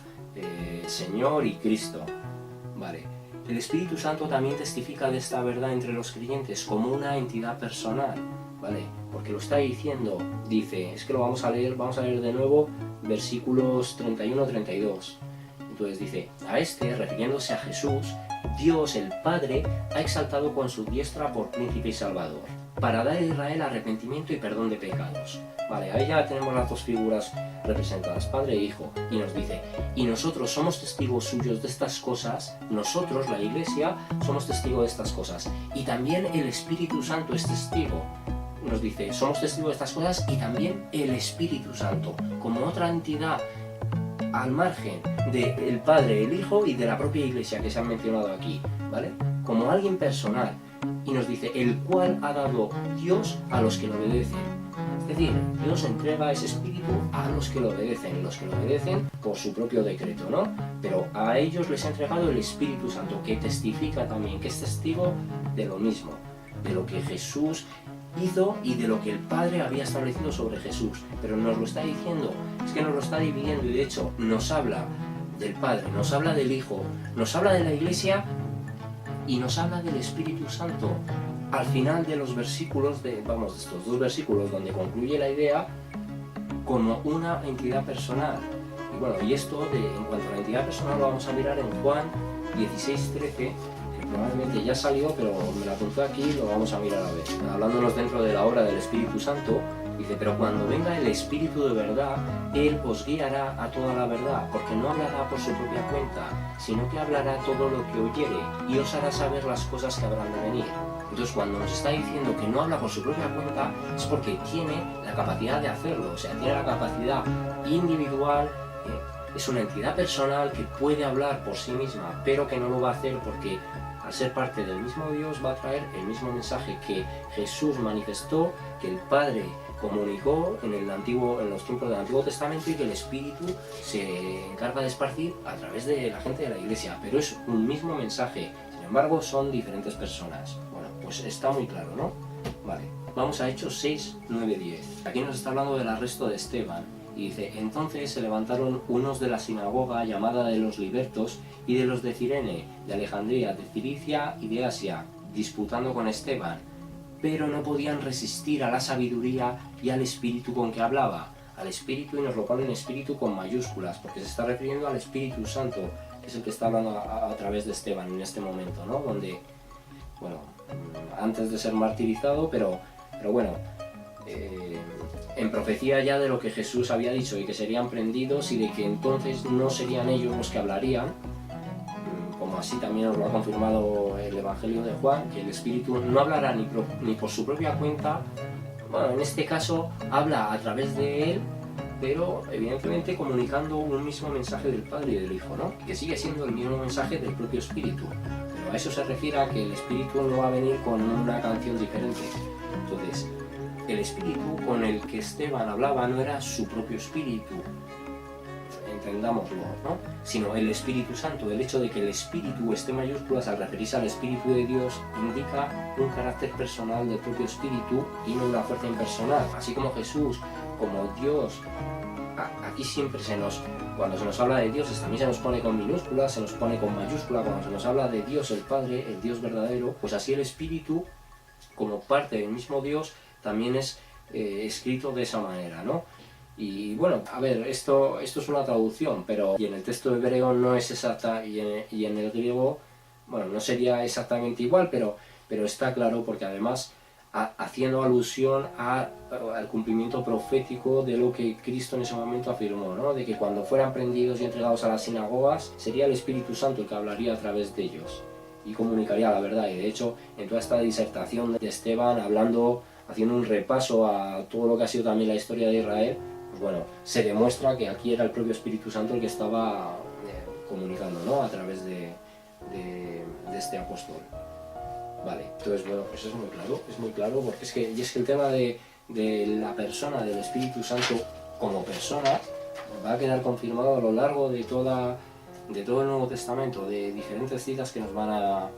[SPEAKER 1] Señor y Cristo. Vale. El Espíritu Santo también testifica de esta verdad entre los creyentes como una entidad personal, ¿vale? Porque lo está diciendo, dice, es que lo vamos a leer de nuevo, versículos 31-32. Entonces dice: a este, refiriéndose a Jesús, Dios el Padre ha exaltado con su diestra por príncipe y salvador, para dar a Israel arrepentimiento y perdón de pecados. Vale, ahí ya tenemos las dos figuras representadas, Padre e Hijo, y nos dice: y nosotros somos testigos suyos de estas cosas, nosotros, la Iglesia, somos testigos de estas cosas, y también el Espíritu Santo es testigo. Nos dice, somos testigos de estas cosas y también el Espíritu Santo, como otra entidad al margen del Padre, el Hijo y de la propia Iglesia que se han mencionado aquí, ¿vale? Como alguien personal. Y nos dice: el cual ha dado Dios a los que lo obedecen. Es decir, Dios entrega ese espíritu a los que lo obedecen por su propio decreto, ¿no? Pero a ellos les ha entregado el Espíritu Santo, que testifica también, que es testigo de lo mismo, de lo que Jesús hizo y de lo que el Padre había establecido sobre Jesús. Pero nos lo está diciendo, es que nos lo está dividiendo, y de hecho nos habla del Padre, nos habla del Hijo, nos habla de la Iglesia y nos habla del Espíritu Santo. Al final de los versículos, de estos dos versículos donde concluye la idea, como una entidad personal. Y bueno, y esto en cuanto a la entidad personal lo vamos a mirar en Juan 16:13, que probablemente ya salió, pero me la apuntó aquí, lo vamos a mirar a ver. Hablándonos dentro de la obra del Espíritu Santo, dice: pero cuando venga el Espíritu de verdad, Él os guiará a toda la verdad, porque no hablará por su propia cuenta, sino que hablará todo lo que oyere, y os hará saber las cosas que habrán de venir. Entonces, cuando nos está diciendo que no habla por su propia cuenta, es porque tiene la capacidad de hacerlo, o sea, tiene la capacidad individual, es una entidad personal que puede hablar por sí misma, pero que no lo va a hacer porque, al ser parte del mismo Dios, va a traer el mismo mensaje que Jesús manifestó, que el Padre comunicó en los tiempos del Antiguo Testamento, y que el Espíritu se encarga de esparcir a través de la gente de la Iglesia. Pero es un mismo mensaje, sin embargo son diferentes personas. Bueno, pues está muy claro, ¿no? Vale, vamos a Hechos 6, 9, 10. Aquí nos está hablando del arresto de Esteban. Y dice: entonces se levantaron unos de la sinagoga llamada de los libertos y de los de Cirene, de Alejandría, de Cilicia y de Asia, disputando con Esteban. pero no podían resistir a la sabiduría y al espíritu con que hablaba. Al espíritu, y nos lo ponen espíritu con mayúsculas, porque se está refiriendo al Espíritu Santo, que es el que está hablando a través de Esteban en este momento, ¿no? Donde, bueno, antes de ser martirizado, pero bueno, en profecía ya de lo que Jesús había dicho y que serían prendidos y de que entonces no serían ellos los que hablarían, como así también nos lo ha confirmado el Evangelio de Juan, que el Espíritu no hablará ni por su propia cuenta. Bueno, en este caso habla a través de él, pero evidentemente comunicando un mismo mensaje del Padre y del Hijo, ¿no? Que sigue siendo el mismo mensaje del propio Espíritu. Pero a eso se refiere a que el Espíritu no va a venir con una canción diferente. Entonces, el Espíritu con el que Esteban hablaba no era su propio Espíritu, entendámoslo, ¿no? Sino el Espíritu Santo. El hecho de que el Espíritu esté en mayúsculas al referirse al Espíritu de Dios indica un carácter personal del propio Espíritu y no una fuerza impersonal. Así como Jesús, como Dios, aquí siempre cuando se nos habla de Dios, también se nos pone con minúsculas, se nos pone con mayúscula. Cuando se nos habla de Dios el Padre, el Dios verdadero, pues así el Espíritu, como parte del mismo Dios, también es escrito de esa manera, ¿no? Y bueno, a ver, esto es una traducción, pero y en el texto hebreo no es exacta, y en el griego, bueno, no sería exactamente igual, pero está claro, porque además haciendo alusión al cumplimiento profético de lo que Cristo en ese momento afirmó, ¿no? De que cuando fueran prendidos y entregados a las sinagogas, sería el Espíritu Santo el que hablaría a través de ellos y comunicaría la verdad. Y de hecho, en toda esta disertación de Esteban, haciendo un repaso a todo lo que ha sido también la historia de Israel, pues bueno, se demuestra que aquí era el propio Espíritu Santo el que estaba comunicando, ¿no? A través de este apóstol. Vale, entonces bueno, pues es muy claro, porque es que el tema de la persona del Espíritu Santo como persona va a quedar confirmado a lo largo de todo el Nuevo Testamento, de diferentes citas que nos van a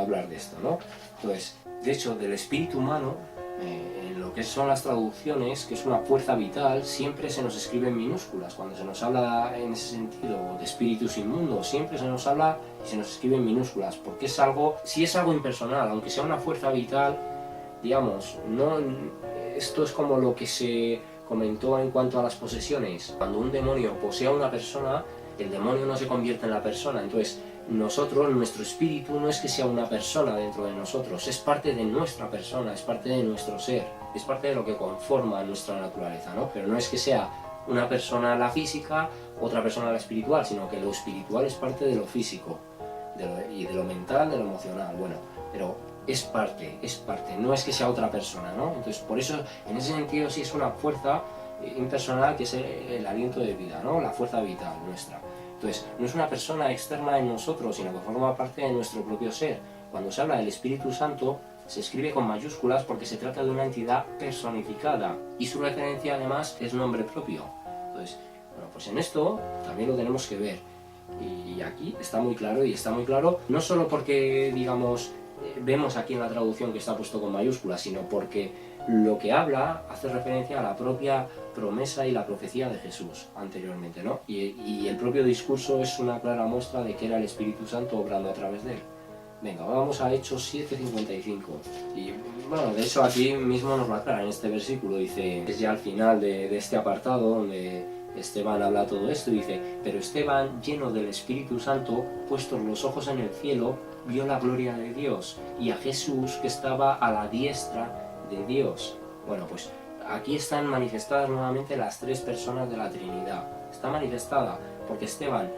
[SPEAKER 1] hablar de esto, ¿no? Entonces, de hecho, del espíritu humano, en lo que son las traducciones, que es una fuerza vital, siempre se nos escribe en minúsculas. Cuando se nos habla en ese sentido de espíritus inmundos, siempre se nos habla y se nos escribe en minúsculas, porque si es algo impersonal, aunque sea una fuerza vital, digamos, esto es como lo que se comentó en cuanto a las posesiones. Cuando un demonio posee a una persona, el demonio no se convierte en la persona. Entonces, nuestro espíritu no es que sea una persona dentro de nosotros, es parte de nuestra persona, es parte de nuestro ser, es parte de lo que conforma nuestra naturaleza, ¿no? Pero no es que sea una persona la física, otra persona la espiritual, sino que lo espiritual es parte de lo físico, y de lo mental, de lo emocional, bueno, pero es parte, no es que sea otra persona, ¿no? Entonces, por eso, en ese sentido, sí es una fuerza impersonal, que es el aliento de vida, ¿no? La fuerza vital nuestra. Entonces, no es una persona externa en nosotros, sino que forma parte de nuestro propio ser. Cuando se habla del Espíritu Santo, se escribe con mayúsculas porque se trata de una entidad personificada y su referencia además es nombre propio. Entonces, bueno, pues en esto también lo tenemos que ver. Y aquí está muy claro, no solo porque, digamos, vemos aquí en la traducción que está puesto con mayúsculas, sino porque lo que habla hace referencia a la propia promesa y la profecía de Jesús anteriormente, ¿no? Y el propio discurso es una clara muestra de que era el Espíritu Santo obrando a través de él. Venga, vamos a Hechos 7:55. Y bueno, de hecho aquí mismo nos lo aclara en este versículo, dice, es ya al final de este apartado donde Esteban habla todo esto, dice, pero Esteban, lleno del Espíritu Santo, puestos los ojos en el cielo, vio la gloria de Dios y a Jesús que estaba a la diestra de Dios. Bueno, pues aquí están manifestadas nuevamente las tres personas de la Trinidad. Está manifestada porque Esteban,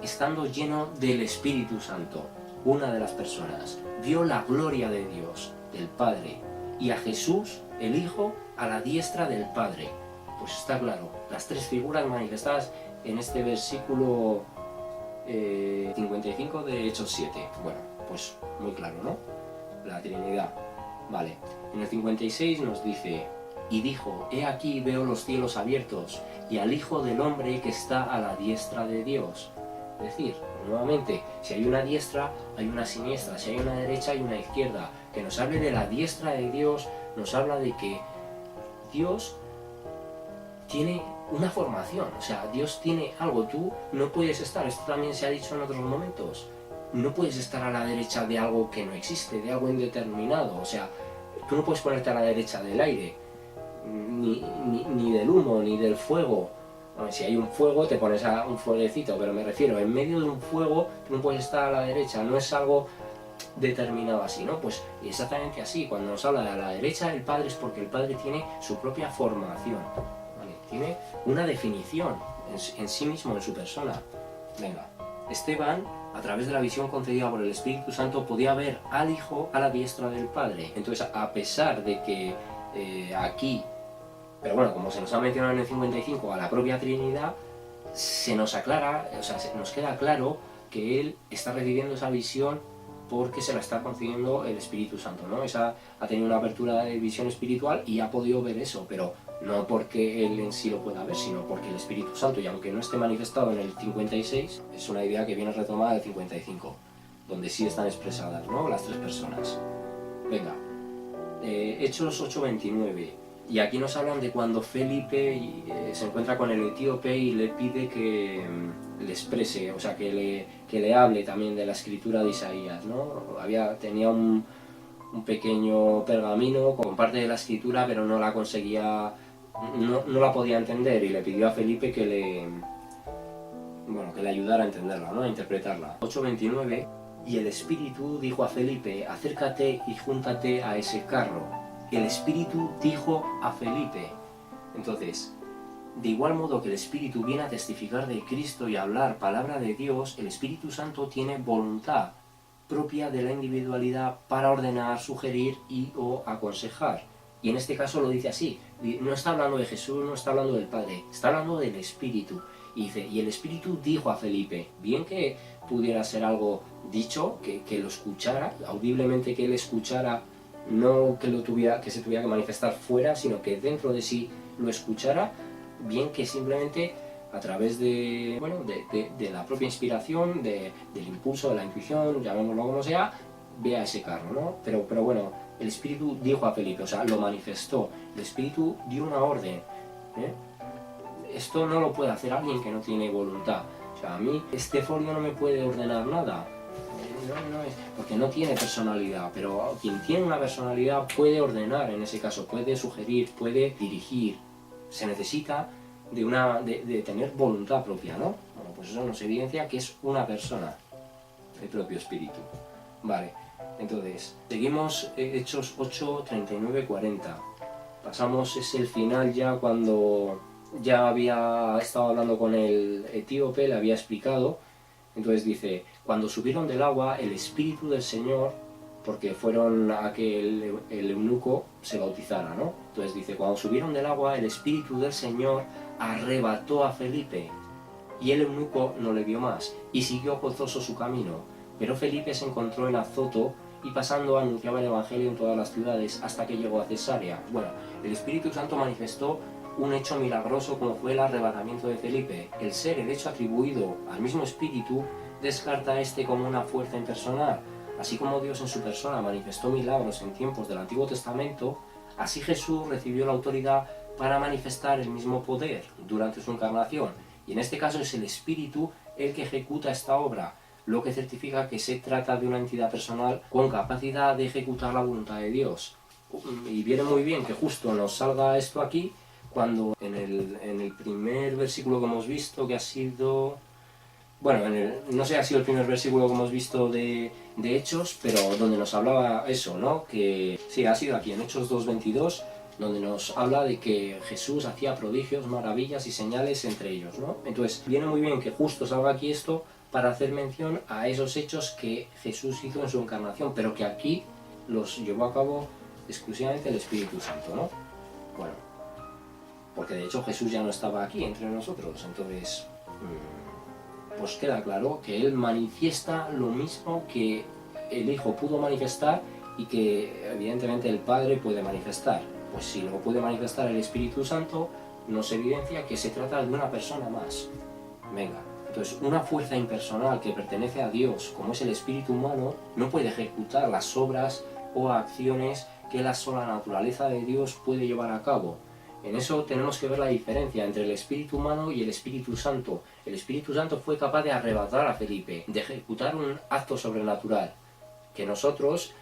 [SPEAKER 1] estando lleno del Espíritu Santo, una de las personas, vio la gloria de Dios, del Padre, y a Jesús, el Hijo, a la diestra del Padre. Pues está claro, las tres figuras manifestadas en este versículo 55 de Hechos 7. Bueno, pues muy claro, ¿no? La Trinidad. Vale, en el 56 nos dice, y dijo, he aquí veo los cielos abiertos, y al Hijo del Hombre que está a la diestra de Dios. Es decir, nuevamente, si hay una diestra, hay una siniestra, si hay una derecha, hay una izquierda. Que nos hable de la diestra de Dios, nos habla de que Dios tiene una formación, o sea, Dios tiene algo, tú no puedes estar, esto también se ha dicho en otros momentos, no puedes estar a la derecha de algo que no existe, de algo indeterminado. O sea, tú no puedes ponerte a la derecha del aire, ni del humo, ni del fuego. Bueno, si hay un fuego te pones a un fueguecito, pero me refiero, en medio de un fuego tú no puedes estar a la derecha, no es algo determinado así, ¿no? Pues exactamente así, cuando nos habla de a la derecha del Padre es porque el Padre tiene su propia formación, ¿vale? Tiene una definición en sí mismo, en su persona. Venga, Esteban, a través de la visión concedida por el Espíritu Santo, podía ver al Hijo a la diestra del Padre. Entonces, a pesar de que aquí, pero bueno, como se nos ha mencionado en el 55, a la propia Trinidad, se nos aclara, o sea, nos queda claro que Él está recibiendo esa visión porque se la está concediendo el Espíritu Santo, ¿no? Ha tenido una apertura de visión espiritual y ha podido ver eso, pero no porque él en sí lo pueda ver, sino porque el Espíritu Santo, y aunque no esté manifestado en el 56, es una idea que viene retomada del 55, donde sí están expresadas, ¿no?, las tres personas. Venga, Hechos 8:29. Y aquí nos hablan de cuando Felipe se encuentra con el etíope y le pide que le exprese, o sea, que le hable también de la escritura de Isaías, ¿no? Tenía un pequeño pergamino con parte de la escritura, pero no la conseguía, no la podía entender, y le pidió a Felipe que le ayudara a entenderla, ¿no?, a interpretarla. 8:29. Y el Espíritu dijo a Felipe: acércate y júntate a ese carro. El Espíritu dijo a Felipe. Entonces, de igual modo que el Espíritu viene a testificar de Cristo y a hablar palabra de Dios, el Espíritu Santo tiene voluntad propia de la individualidad para ordenar, sugerir y o aconsejar. Y en este caso lo dice así, no está hablando de Jesús, no está hablando del Padre, está hablando del Espíritu. Y dice, y el Espíritu dijo a Felipe, bien que pudiera ser algo dicho, que lo escuchara, audiblemente que él escuchara, no que se tuviera que manifestar fuera, sino que dentro de sí lo escuchara, bien que simplemente a través de la propia inspiración, del impulso, de la intuición, llamémoslo como sea, vea ese carro, ¿no? Pero bueno, el Espíritu dijo a Felipe, o sea, lo manifestó, el Espíritu dio una orden, ¿eh? Esto no lo puede hacer alguien que no tiene voluntad. O sea, a mí este folio no me puede ordenar nada, porque no tiene personalidad, pero quien tiene una personalidad puede ordenar, en ese caso, puede sugerir, puede dirigir. Se necesita de tener voluntad propia, ¿no? Bueno, pues eso nos evidencia que es una persona, el propio Espíritu. Vale, entonces, seguimos Hechos 8, 39, 40. Pasamos, es el final ya cuando ya había estado hablando con el etíope, le había explicado. Entonces dice, cuando subieron del agua, el Espíritu del Señor, porque fueron a que el eunuco se bautizara, ¿no? Entonces dice, cuando subieron del agua, el Espíritu del Señor arrebató a Felipe, y el eunuco no le vio más, y siguió gozoso su camino. Pero Felipe se encontró en Azoto, y pasando anunciaba el Evangelio en todas las ciudades, hasta que llegó a Cesarea. Bueno, el Espíritu Santo manifestó un hecho milagroso como fue el arrebatamiento de Felipe. El ser, el hecho atribuido al mismo Espíritu, descarta a este como una fuerza impersonal. Así como Dios en su persona manifestó milagros en tiempos del Antiguo Testamento, así Jesús recibió la autoridad para manifestar el mismo poder durante su encarnación. Y en este caso es el Espíritu el que ejecuta esta obra, lo que certifica que se trata de una entidad personal con capacidad de ejecutar la voluntad de Dios. Y viene muy bien que justo nos salga esto aquí, cuando en el primer versículo que hemos visto, que ha sido... Bueno, no sé si ha sido el primer versículo que hemos visto de Hechos, pero donde nos hablaba eso, ¿no? Que sí, ha sido aquí, en Hechos 2:22, donde nos habla de que Jesús hacía prodigios, maravillas y señales entre ellos, ¿no? Entonces, viene muy bien que justo salga aquí esto para hacer mención a esos hechos que Jesús hizo en su encarnación, pero que aquí los llevó a cabo exclusivamente el Espíritu Santo, ¿no? Bueno, porque de hecho Jesús ya no estaba aquí entre nosotros, entonces pues queda claro que Él manifiesta lo mismo que el Hijo pudo manifestar y que evidentemente el Padre puede manifestar. Pues si lo puede manifestar el Espíritu Santo, nos evidencia que se trata de una persona más. Venga, entonces una fuerza impersonal que pertenece a Dios, como es el espíritu humano, no puede ejecutar las obras o acciones que la sola naturaleza de Dios puede llevar a cabo. En eso tenemos que ver la diferencia entre el espíritu humano y el Espíritu Santo. El Espíritu Santo fue capaz de arrebatar a Felipe, de ejecutar un acto sobrenatural, que nosotros,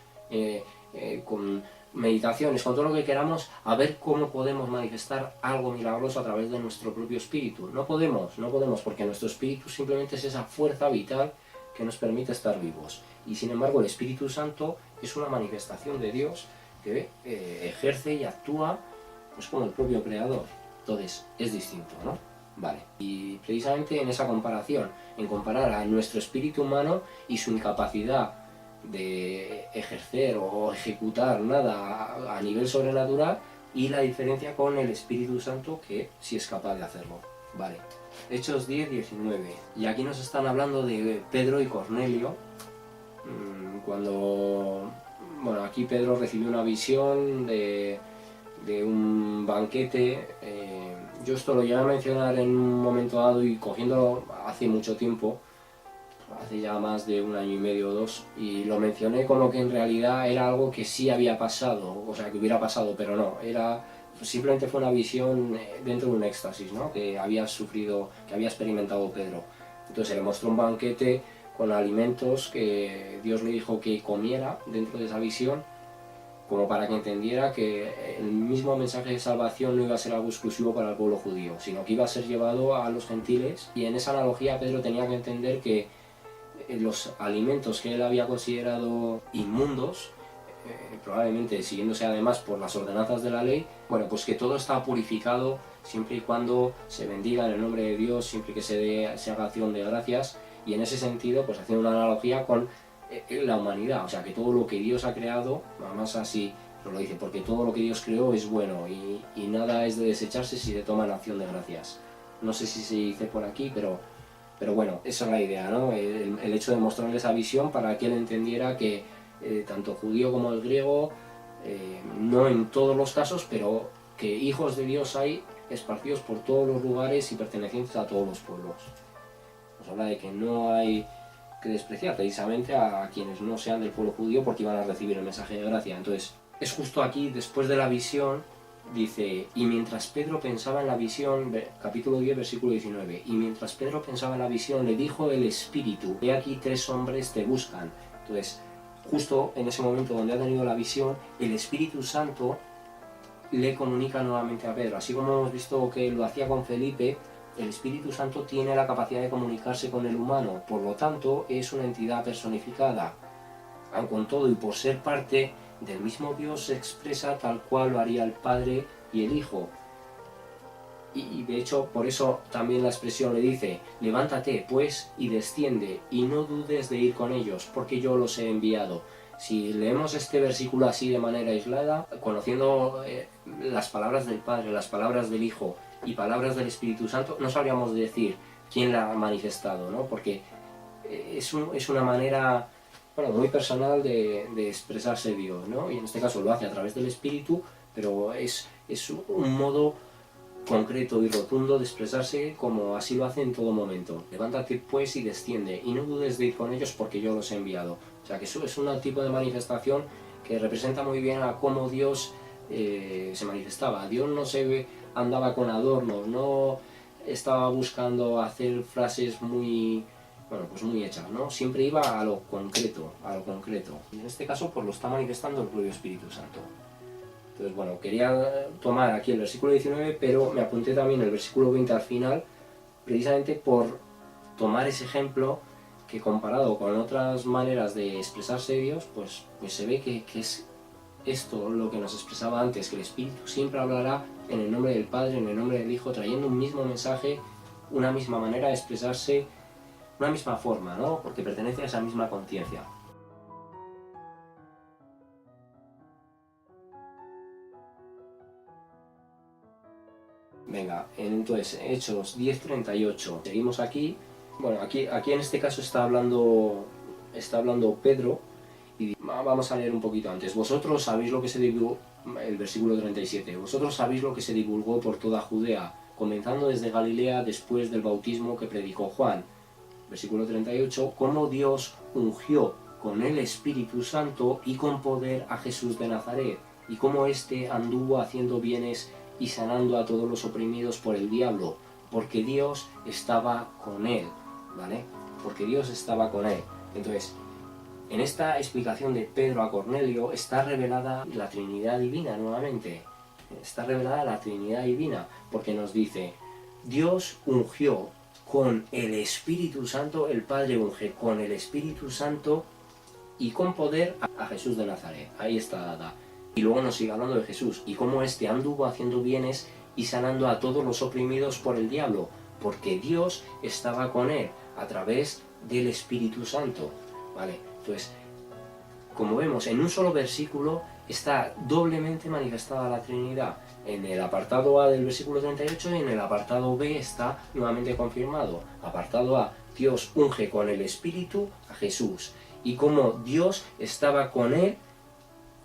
[SPEAKER 1] con meditaciones, con todo lo que queramos, a ver cómo podemos manifestar algo milagroso a través de nuestro propio espíritu. No podemos, porque nuestro espíritu simplemente es esa fuerza vital que nos permite estar vivos. Y sin embargo el Espíritu Santo es una manifestación de Dios que ejerce y actúa pues como el propio Creador. Entonces es distinto, ¿no? Vale. Y precisamente en esa comparación, en comparar a nuestro espíritu humano y su incapacidad de ejercer o ejecutar nada a nivel sobrenatural, y la diferencia con el Espíritu Santo, que sí es capaz de hacerlo. Vale. Hechos 10, 19. Y aquí nos están hablando de Pedro y Cornelio, cuando, bueno, aquí Pedro recibió una visión de un banquete. Yo esto lo llegué a mencionar en un momento dado y cogiéndolo hace mucho tiempo, hace ya más de 1 año y medio o 2, y lo mencioné como que en realidad era algo que sí había pasado, o sea, que hubiera pasado, pero no, simplemente fue una visión dentro de un éxtasis, ¿no?, que había sufrido, que había experimentado Pedro. Entonces se le mostró un banquete con alimentos que Dios le dijo que comiera dentro de esa visión, como para que entendiera que el mismo mensaje de salvación no iba a ser algo exclusivo para el pueblo judío, sino que iba a ser llevado a los gentiles. Y en esa analogía Pedro tenía que entender que los alimentos que él había considerado inmundos, probablemente siguiéndose además por las ordenanzas de la ley, bueno, pues que todo está purificado siempre y cuando se bendiga en el nombre de Dios, siempre que se haga acción de gracias. Y en ese sentido, pues haciendo una analogía con la humanidad, o sea, que todo lo que Dios ha creado, además así nos lo dice, porque todo lo que Dios creó es bueno y nada es de desecharse si se toma en acción de gracias. No sé si se dice por aquí, pero bueno, esa es la idea, ¿no? El hecho de mostrarle esa visión para que él entendiera que tanto judío como el griego, no en todos los casos, pero que hijos de Dios hay esparcidos por todos los lugares y pertenecientes a todos los pueblos. Nos habla de que no hay que despreciar precisamente a quienes no sean del pueblo judío, porque iban a recibir el mensaje de gracia. Entonces, es justo aquí, después de la visión, dice: y mientras Pedro pensaba en la visión, capítulo 10, versículo 19, y mientras Pedro pensaba en la visión, le dijo el Espíritu: he aquí 3 hombres te buscan. Entonces, justo en ese momento donde ha tenido la visión, el Espíritu Santo le comunica nuevamente a Pedro. Así como hemos visto que lo hacía con Felipe, el Espíritu Santo tiene la capacidad de comunicarse con el humano, por lo tanto es una entidad personificada. Aun con todo, y por ser parte del mismo Dios, se expresa tal cual lo haría el Padre y el Hijo. Y de hecho, por eso también la expresión le dice: levántate pues y desciende, y no dudes de ir con ellos, porque yo los he enviado. Si leemos este versículo así de manera aislada, conociendo las palabras del Padre, las palabras del Hijo y palabras del Espíritu Santo, no sabríamos decir quién la ha manifestado, ¿no? Porque es una manera, bueno, muy personal de expresarse Dios, ¿no? Y en este caso lo hace a través del Espíritu, pero es un modo concreto y rotundo de expresarse, como así lo hace en todo momento. Levántate pues y desciende, y no dudes de ir con ellos, porque yo los he enviado. O sea que eso es un tipo de manifestación que representa muy bien a cómo Dios se manifestaba. Dios no se andaba con adornos, no estaba buscando hacer frases muy, bueno, pues muy hechas, ¿no? Siempre iba a lo concreto, a lo concreto. Y en este caso pues lo está manifestando el propio Espíritu Santo. Entonces, bueno, quería tomar aquí el versículo 19, pero me apunté también el versículo 20 al final, precisamente por tomar ese ejemplo que, comparado con otras maneras de expresarse Dios, pues se ve que es esto lo que nos expresaba antes, que el Espíritu siempre hablará en el nombre del Padre, en el nombre del Hijo, trayendo un mismo mensaje, una misma manera de expresarse, una misma forma, ¿no? Porque pertenece a esa misma conciencia. Venga, entonces, Hechos 10:38. Seguimos aquí. Bueno, aquí en este caso está hablando Pedro, y vamos a leer un poquito antes. Vosotros sabéis lo que se divulgó, el versículo 37, vosotros sabéis lo que se divulgó por toda Judea, comenzando desde Galilea después del bautismo que predicó Juan. Versículo 38, cómo Dios ungió con el Espíritu Santo y con poder a Jesús de Nazaret, y cómo éste anduvo haciendo bienes y sanando a todos los oprimidos por el diablo, porque Dios estaba con él, ¿vale? Porque Dios estaba con él. Entonces, en esta explicación de Pedro a Cornelio está revelada la Trinidad Divina nuevamente. Está revelada la Trinidad Divina, porque nos dice, Dios ungió con el Espíritu Santo, el Padre unge con el Espíritu Santo y con poder a Jesús de Nazaret. Ahí está dada. Y luego nos sigue hablando de Jesús y cómo éste anduvo haciendo bienes y sanando a todos los oprimidos por el diablo, porque Dios estaba con él a través del Espíritu Santo, ¿vale? Entonces, como vemos, en un solo versículo está doblemente manifestada la Trinidad. En el apartado A del versículo 38 y en el apartado B está nuevamente confirmado. Apartado A, Dios unge con el Espíritu a Jesús. Y como Dios estaba con él,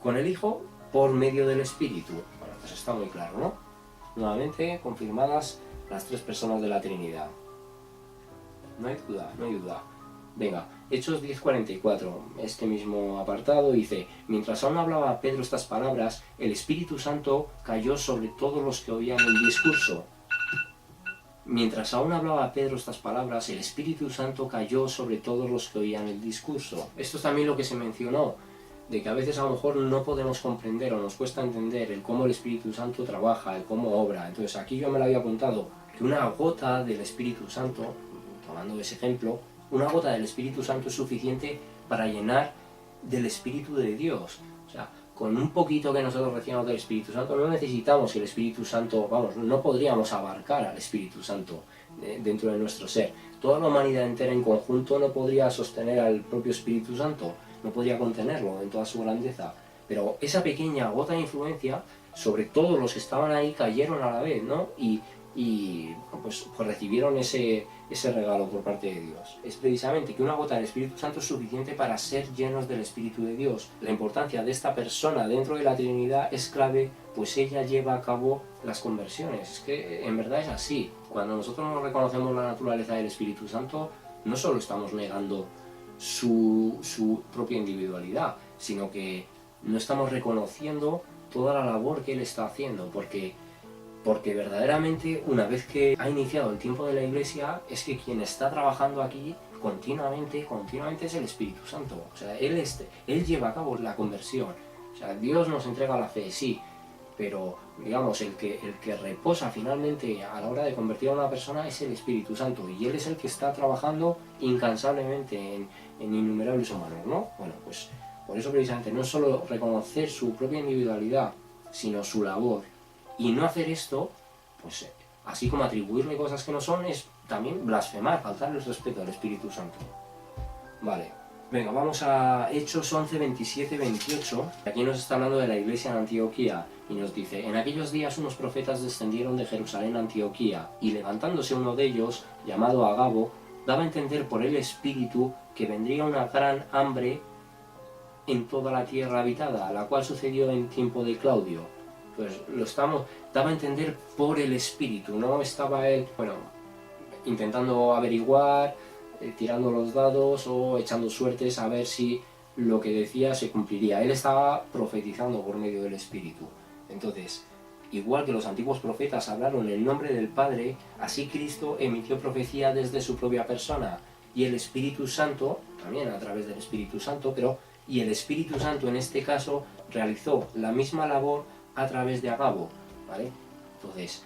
[SPEAKER 1] con el Hijo, por medio del Espíritu. Bueno, pues está muy claro, ¿no? Nuevamente confirmadas las tres personas de la Trinidad. No hay duda, no hay duda. Venga, Hechos 10:44, este mismo apartado dice, mientras aún hablaba Pedro estas palabras, el Espíritu Santo cayó sobre todos los que oían el discurso. Mientras aún hablaba Pedro estas palabras, el Espíritu Santo cayó sobre todos los que oían el discurso. Esto es también lo que se mencionó, de que a veces a lo mejor no podemos comprender o nos cuesta entender el cómo el Espíritu Santo trabaja, el cómo obra. Entonces aquí yo me lo había apuntado, que una gota del Espíritu Santo, tomando ese ejemplo, una gota del Espíritu Santo es suficiente para llenar del Espíritu de Dios. O sea, con un poquito que nosotros recibamos del Espíritu Santo no necesitamos que el Espíritu Santo, vamos, no podríamos abarcar al Espíritu Santo dentro de nuestro ser. Toda la humanidad entera en conjunto no podría sostener al propio Espíritu Santo, no podría contenerlo en toda su grandeza. Pero esa pequeña gota de influencia sobre todos los que estaban ahí cayeron a la vez, ¿no? Y pues recibieron ese regalo por parte de Dios. Es precisamente que una gota del Espíritu Santo es suficiente para ser llenos del Espíritu de Dios. La importancia de esta persona dentro de la Trinidad es clave, pues ella lleva a cabo las conversiones. Es que en verdad es así. Cuando nosotros no reconocemos la naturaleza del Espíritu Santo, no solo estamos negando su propia individualidad, sino que no estamos reconociendo toda la labor que Él está haciendo, porque verdaderamente una vez que ha iniciado el tiempo de la Iglesia es que quien está trabajando aquí continuamente es el Espíritu Santo. O sea, Él lleva a cabo la conversión. O sea, Dios nos entrega la fe, sí, pero digamos, el que reposa finalmente a la hora de convertir a una persona es el Espíritu Santo, y Él es el que está trabajando incansablemente en innumerables humanos, ¿no? Bueno, pues por eso precisamente no es solo reconocer su propia individualidad, sino su labor. Y no hacer esto, pues así como atribuirle cosas que no son, es también blasfemar, faltarle el respeto al Espíritu Santo. Vale, venga, vamos a Hechos 11, 27, 28. Aquí nos está hablando de la iglesia en Antioquía y nos dice, en aquellos días unos profetas descendieron de Jerusalén a Antioquía y levantándose uno de ellos, llamado Agabo, daba a entender por el Espíritu que vendría una gran hambre en toda la tierra habitada, la cual sucedió en tiempo de Claudio. Pues daba a entender por el Espíritu, no estaba él, bueno, intentando averiguar, tirando los dados o echando suertes a ver si lo que decía se cumpliría. Él estaba profetizando por medio del Espíritu. Entonces, igual que los antiguos profetas hablaron en el nombre del Padre, así Cristo emitió profecía desde su propia persona. Y el Espíritu Santo, también a través del Espíritu Santo, y el Espíritu Santo en este caso realizó la misma labor a través de Agabo, ¿vale? Entonces,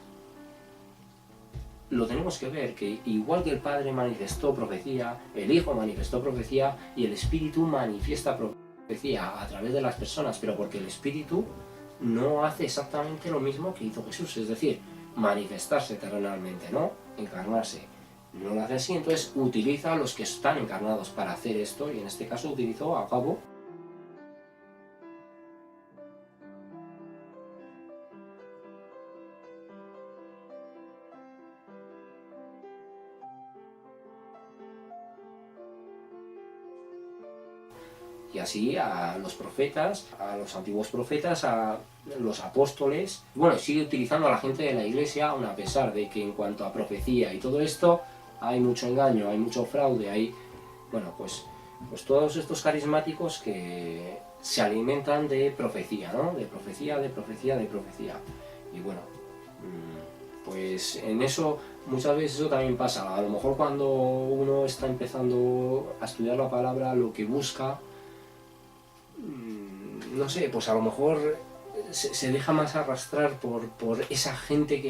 [SPEAKER 1] lo tenemos que ver, que igual que el Padre manifestó profecía, el Hijo manifestó profecía y el Espíritu manifiesta profecía a través de las personas, pero porque el Espíritu no hace exactamente lo mismo que hizo Jesús, es decir, manifestarse terrenalmente, ¿no? Encarnarse. No lo hace así, entonces utiliza a los que están encarnados para hacer esto, y en este caso utilizó a Agabo. Y así a los profetas, a los antiguos profetas, a los apóstoles. Bueno, sigue utilizando a la gente de la iglesia, aun a pesar de que en cuanto a profecía y todo esto, hay mucho engaño, hay mucho fraude, hay, bueno, pues todos estos carismáticos que se alimentan de profecía, ¿no? De profecía. Y bueno, pues en eso muchas veces eso también pasa. A lo mejor cuando uno está empezando a estudiar la palabra, lo que busca, no sé, pues a lo mejor se deja más arrastrar por esa gente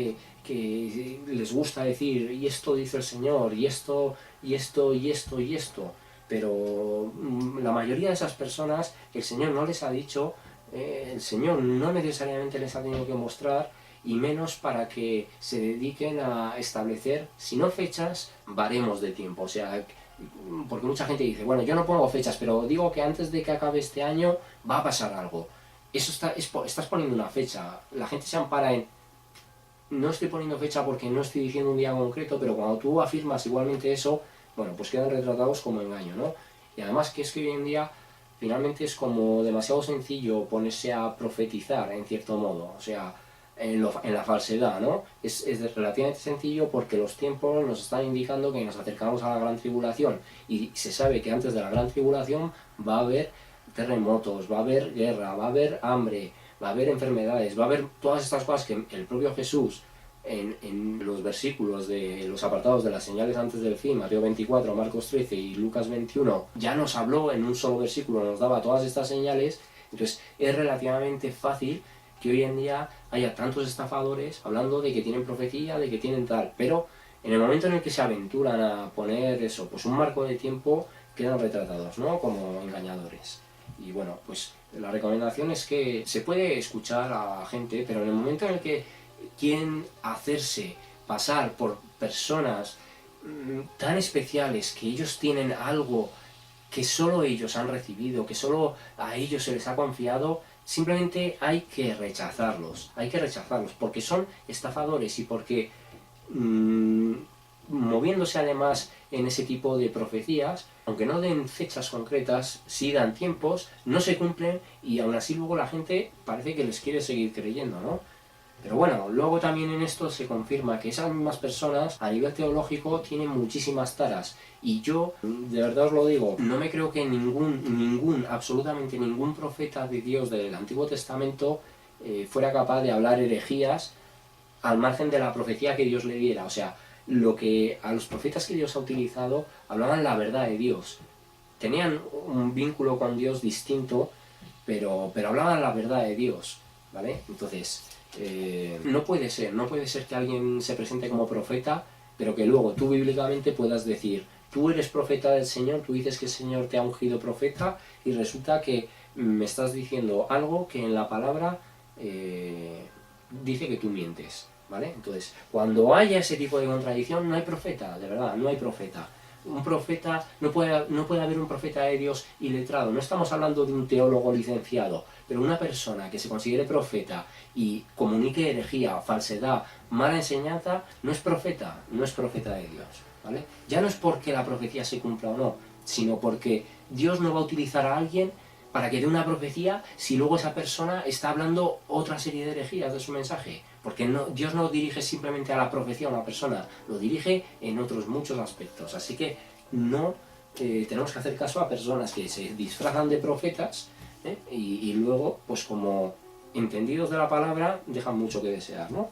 [SPEAKER 1] que les gusta decir, y esto dice el Señor, y esto, y esto, y esto, y esto. Pero la mayoría de esas personas que el Señor no les ha dicho, el Señor no necesariamente les ha tenido que mostrar, y menos para que se dediquen a establecer, si no fechas, baremos de tiempo. O sea, porque mucha gente dice, bueno, yo no pongo fechas, pero digo que antes de que acabe este año va a pasar algo. Eso estás poniendo una fecha. La gente se ampara en, no estoy poniendo fecha porque no estoy diciendo un día concreto, pero cuando tú afirmas igualmente eso, bueno, pues quedan retratados como engaño, ¿no? Y además que es que hoy en día finalmente es como demasiado sencillo ponerse a profetizar en cierto modo, o sea, en la falsedad, ¿no? Es relativamente sencillo porque los tiempos nos están indicando que nos acercamos a la gran tribulación, y se sabe que antes de la gran tribulación va a haber terremotos, va a haber guerra, va a haber hambre, va a haber enfermedades, va a haber todas estas cosas que el propio Jesús en los versículos de los apartados de las señales antes del fin, Mateo 24, Marcos 13 y Lucas 21, ya nos habló en un solo versículo, nos daba todas estas señales. Entonces es relativamente fácil que hoy en día haya tantos estafadores hablando de que tienen profecía, de que tienen tal, pero en el momento en el que se aventuran a poner eso, pues un marco de tiempo, quedan retratados, ¿no? Como engañadores. Y bueno, pues la recomendación es que se puede escuchar a gente, pero en el momento en el que quieren hacerse pasar por personas tan especiales, que ellos tienen algo que solo ellos han recibido, que solo a ellos se les ha confiado, simplemente hay que rechazarlos, porque son estafadores y porque moviéndose además en ese tipo de profecías, aunque no den fechas concretas, sí dan tiempos, no se cumplen, y aún así luego la gente parece que les quiere seguir creyendo, ¿no? Pero bueno, luego también en esto se confirma que esas mismas personas a nivel teológico tienen muchísimas taras, y yo, de verdad os lo digo, no me creo que absolutamente ningún profeta de Dios del Antiguo Testamento fuera capaz de hablar herejías al margen de la profecía que Dios le diera. O sea, lo que a los profetas que Dios ha utilizado hablaban la verdad de Dios, tenían un vínculo con Dios distinto, pero hablaban la verdad de Dios, ¿vale? Entonces, no puede ser que alguien se presente como profeta, pero que luego tú bíblicamente puedas decir, tú eres profeta del Señor, tú dices que el Señor te ha ungido profeta, y resulta que me estás diciendo algo que en la palabra dice que tú mientes, ¿vale? Entonces, cuando haya ese tipo de contradicción, no hay profeta, de verdad, no hay profeta. Un profeta, no puede haber un profeta de Dios iletrado. No estamos hablando de un teólogo licenciado, pero una persona que se considere profeta y comunique herejía, falsedad, mala enseñanza, no es profeta de Dios, ¿vale? Ya no es porque la profecía se cumpla o no, sino porque Dios no va a utilizar a alguien para que dé una profecía si luego esa persona está hablando otra serie de herejías de su mensaje. Porque Dios no dirige simplemente a la profecía a una persona, lo dirige en otros muchos aspectos. Así que no tenemos que hacer caso a personas que se disfrazan de profetas, y luego, pues como entendidos de la palabra, dejan mucho que desear, ¿no?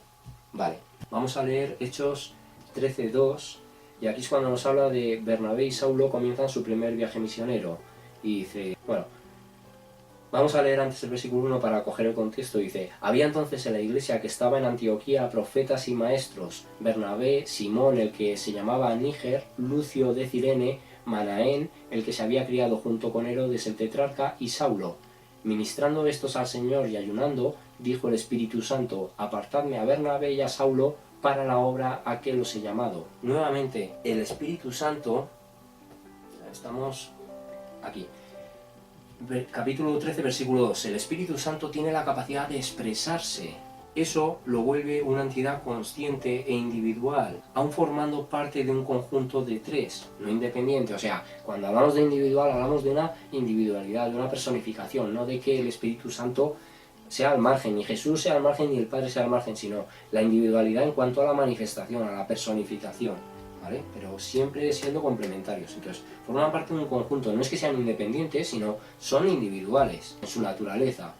[SPEAKER 1] Vale, vamos a leer Hechos 13:2, y aquí es cuando nos habla de Bernabé y Saulo comienzan su primer viaje misionero. Y dice, bueno, vamos a leer antes el versículo 1 para coger el contexto. Dice, había entonces en la iglesia que estaba en Antioquía profetas y maestros, Bernabé, Simón, el que se llamaba Níger, Lucio de Cirene, Manaén, el que se había criado junto con Herodes el tetrarca, y Saulo. Ministrando estos al Señor y ayunando, dijo el Espíritu Santo, apartadme a Bernabé y a Saulo para la obra a que los he llamado. Nuevamente, el Espíritu Santo, estamos aquí. Capítulo 13, versículo 2. El Espíritu Santo tiene la capacidad de expresarse. Eso lo vuelve una entidad consciente e individual, aun formando parte de un conjunto de tres, no independiente. O sea, cuando hablamos de individual, hablamos de una individualidad, de una personificación, no de que el Espíritu Santo sea al margen, ni Jesús sea al margen, ni el Padre sea al margen, sino la individualidad en cuanto a la manifestación, a la personificación, ¿vale? Pero siempre siendo complementarios. Entonces, forman parte de un conjunto, no es que sean independientes, sino son individuales en su naturaleza,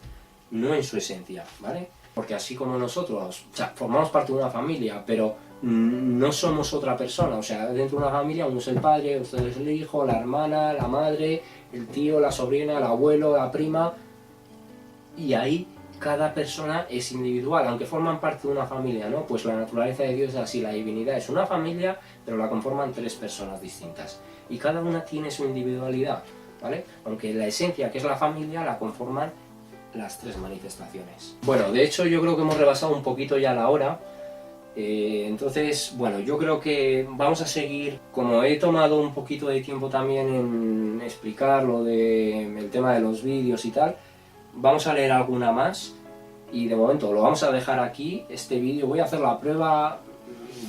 [SPEAKER 1] no en su esencia, ¿vale? porque así como nosotros, o sea, formamos parte de una familia, pero no somos otra persona, o sea, dentro de una familia uno es el padre, usted es el hijo, la hermana, la madre, el tío, la sobrina, el abuelo, la prima, y ahí cada persona es individual, aunque forman parte de una familia, ¿no? Pues la naturaleza de Dios es así, la divinidad es una familia, pero la conforman tres personas distintas, y cada una tiene su individualidad, ¿vale? Aunque la esencia, que es la familia, la conforman las tres manifestaciones. Bueno, de hecho yo creo que hemos rebasado un poquito ya la hora, entonces, bueno, yo creo que vamos a seguir, como he tomado un poquito de tiempo también en explicar lo del tema de los vídeos y tal, vamos a leer alguna más y de momento lo vamos a dejar aquí, este vídeo. Voy a hacer la prueba,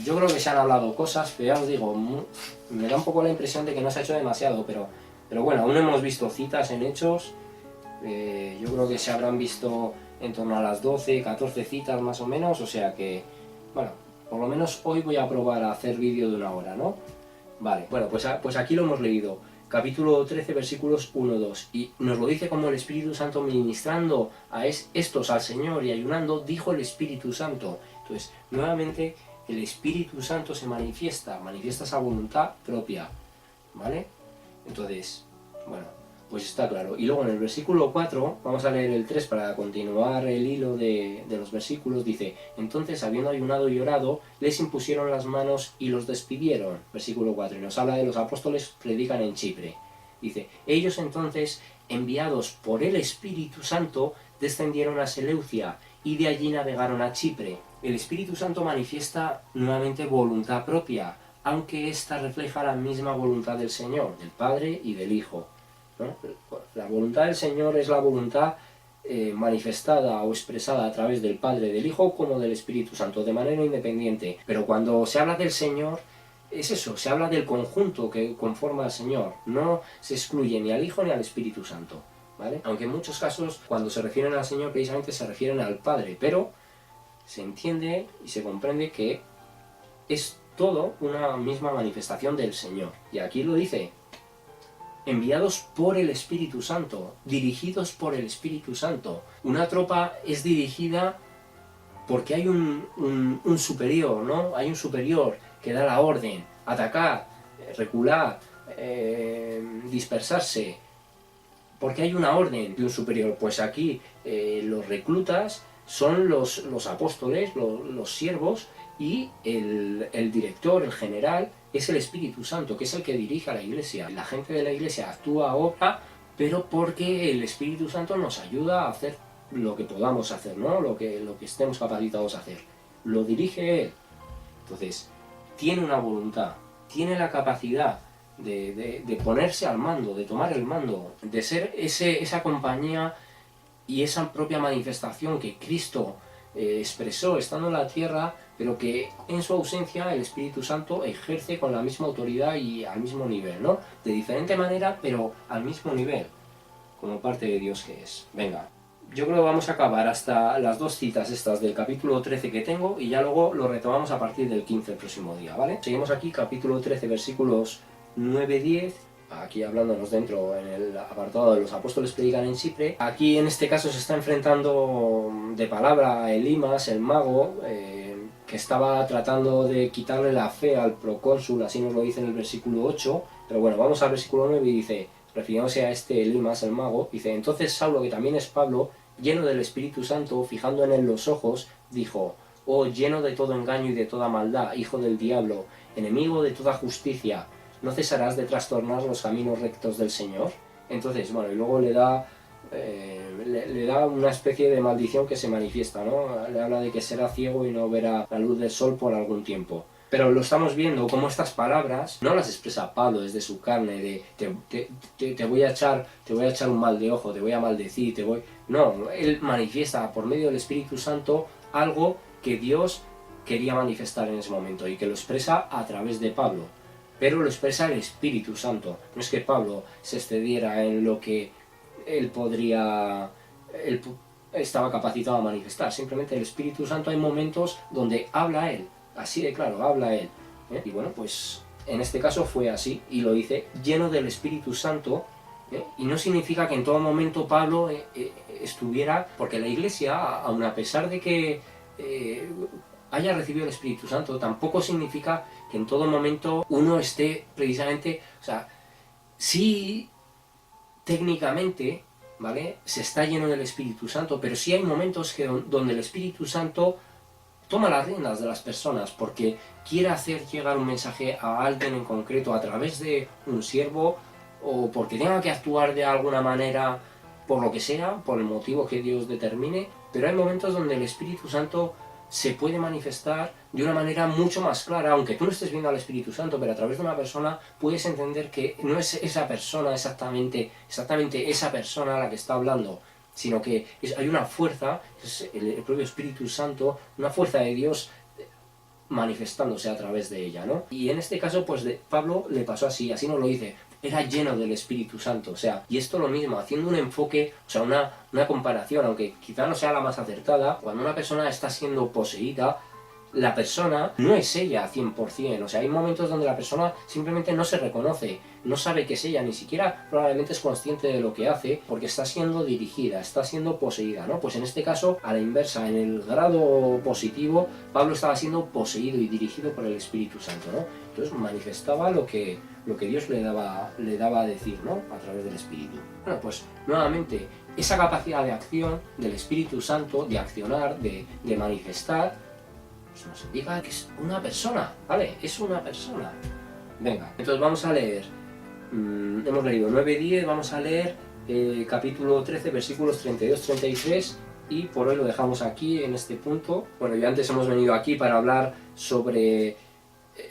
[SPEAKER 1] yo creo que se han hablado cosas, pero ya os digo, me da un poco la impresión de que no se ha hecho demasiado, pero bueno, aún no hemos visto citas en Hechos. Yo creo que se habrán visto en torno a las 12, 14 citas más o menos, o sea que, bueno, por lo menos hoy voy a probar a hacer vídeo de una hora, ¿no? Vale, bueno, pues aquí lo hemos leído, capítulo 13, versículos 1-2, y nos lo dice como el Espíritu Santo ministrando a estos al Señor y ayunando, dijo el Espíritu Santo. Entonces, nuevamente, el Espíritu Santo se manifiesta esa voluntad propia, ¿vale? Entonces, bueno, pues está claro. Y luego en el versículo 4, vamos a leer el 3 para continuar el hilo de los versículos, dice: entonces, habiendo ayunado y orado, les impusieron las manos y los despidieron. Versículo 4, y nos habla de los apóstoles predican en Chipre. Dice: ellos entonces, enviados por el Espíritu Santo, descendieron a Seleucia y de allí navegaron a Chipre. El Espíritu Santo manifiesta nuevamente voluntad propia, aunque ésta refleja la misma voluntad del Señor, del Padre y del Hijo, ¿no? La voluntad del Señor es la voluntad manifestada o expresada a través del Padre, del Hijo, como del Espíritu Santo, de manera independiente. Pero cuando se habla del Señor, es eso, se habla del conjunto que conforma al Señor, no se excluye ni al Hijo ni al Espíritu Santo, ¿vale? Aunque en muchos casos, cuando se refieren al Señor, precisamente se refieren al Padre, pero se entiende y se comprende que es todo una misma manifestación del Señor. Y aquí lo dice: enviados por el Espíritu Santo, dirigidos por el Espíritu Santo. Una tropa es dirigida porque hay un superior, ¿no? Hay un superior que da la orden: atacar, recular, dispersarse, porque hay una orden de un superior. Pues aquí los reclutas son los apóstoles, los siervos, y el director, el general, es el Espíritu Santo, que es el que dirige a la Iglesia. La gente de la Iglesia actúa, obra, pero porque el Espíritu Santo nos ayuda a hacer lo que podamos hacer, ¿no? Lo que estemos capacitados a hacer. Lo dirige Él. Entonces, tiene una voluntad, tiene la capacidad de ponerse al mando, de tomar el mando, de ser esa compañía y esa propia manifestación que Cristo expresó estando en la tierra, pero que en su ausencia el Espíritu Santo ejerce con la misma autoridad y al mismo nivel, ¿no? De diferente manera, pero al mismo nivel, como parte de Dios que es. Venga, yo creo que vamos a acabar hasta las dos citas estas del capítulo 13 que tengo, y ya luego lo retomamos a partir del 15 el próximo día, ¿vale? Seguimos aquí, capítulo 13, versículos 9-10, aquí hablándonos dentro en el apartado de los apóstoles predican en Chipre. Aquí en este caso se está enfrentando de palabra a Elimas, el mago, que estaba tratando de quitarle la fe al procónsul, así nos lo dice en el versículo 8, pero bueno, vamos al versículo 9 y dice, refiriéndose a este Elimas, el mago, dice: entonces Saulo, que también es Pablo, lleno del Espíritu Santo, fijando en él los ojos, dijo: oh, lleno de todo engaño y de toda maldad, hijo del diablo, enemigo de toda justicia, ¿no cesarás de trastornar los caminos rectos del Señor? Entonces, bueno, y luego le da una especie de maldición que se manifiesta, ¿no? Le habla de que será ciego y no verá la luz del sol por algún tiempo. Pero lo estamos viendo como estas palabras no las expresa Pablo desde su carne, de te voy a echar un mal de ojo, te voy a maldecir, No, él manifiesta por medio del Espíritu Santo algo que Dios quería manifestar en ese momento y que lo expresa a través de Pablo. Pero lo expresa el Espíritu Santo. No es que Pablo se excediera en lo que él estaba capacitado a manifestar. Simplemente el Espíritu Santo, hay momentos donde habla él, así de claro, habla él. Y bueno, pues en este caso fue así, y lo dice: lleno del Espíritu Santo, Y no significa que en todo momento Pablo estuviera, porque la Iglesia, aun a pesar de que haya recibido el Espíritu Santo, tampoco significa que en todo momento uno esté precisamente, o sea, sí técnicamente, ¿vale? Se está lleno del Espíritu Santo, pero sí hay momentos donde el Espíritu Santo toma las riendas de las personas porque quiere hacer llegar un mensaje a alguien en concreto a través de un siervo, o porque tenga que actuar de alguna manera por lo que sea, por el motivo que Dios determine, pero hay momentos donde el Espíritu Santo se puede manifestar de una manera mucho más clara, aunque tú no estés viendo al Espíritu Santo, pero a través de una persona puedes entender que no es esa persona exactamente esa persona a la que está hablando, sino que hay una fuerza, es el propio Espíritu Santo, una fuerza de Dios manifestándose a través de ella, ¿no? Y en este caso, pues de Pablo le pasó así nos lo dice, era lleno del Espíritu Santo, o sea, y esto lo mismo, haciendo un enfoque, o sea, una comparación, aunque quizá no sea la más acertada, cuando una persona está siendo poseída, la persona no es ella 100%, o sea, hay momentos donde la persona simplemente no se reconoce, no sabe que es ella, ni siquiera probablemente es consciente de lo que hace, porque está siendo dirigida, está siendo poseída, ¿no? Pues en este caso, a la inversa, en el grado positivo, Pablo estaba siendo poseído y dirigido por el Espíritu Santo, ¿no? Entonces manifestaba lo que Dios le daba a decir, ¿no? A través del Espíritu. Bueno, pues nuevamente, esa capacidad de acción del Espíritu Santo, de accionar, de manifestar, nos indica que es una persona, ¿vale? Es una persona. Venga, entonces vamos a leer, hemos leído 9-10, vamos a leer capítulo 13, versículos 32-33, y por hoy lo dejamos aquí, en este punto. Bueno, ya antes hemos venido aquí para hablar sobre...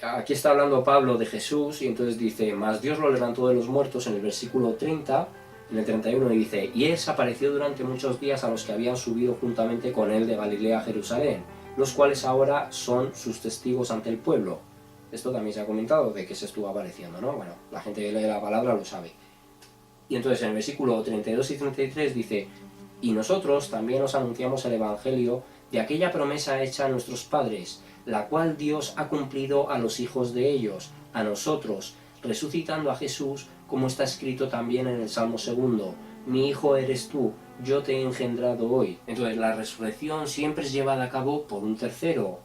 [SPEAKER 1] Aquí está hablando Pablo de Jesús, y entonces dice, mas Dios lo levantó de los muertos, en el versículo 30, en el 31, y dice, y él se apareció durante muchos días a los que habían subido juntamente con él de Galilea a Jerusalén, los cuales ahora son sus testigos ante el pueblo. Esto también se ha comentado, de que se estuvo apareciendo, ¿no? Bueno, la gente que lee la palabra lo sabe. Y entonces en el versículo 32 y 33 dice, y nosotros también os anunciamos el Evangelio de aquella promesa hecha a nuestros padres, la cual Dios ha cumplido a los hijos de ellos, a nosotros, resucitando a Jesús, como está escrito también en el Salmo 2, mi hijo eres tú, yo te he engendrado hoy. Entonces la resurrección siempre es llevada a cabo por un tercero.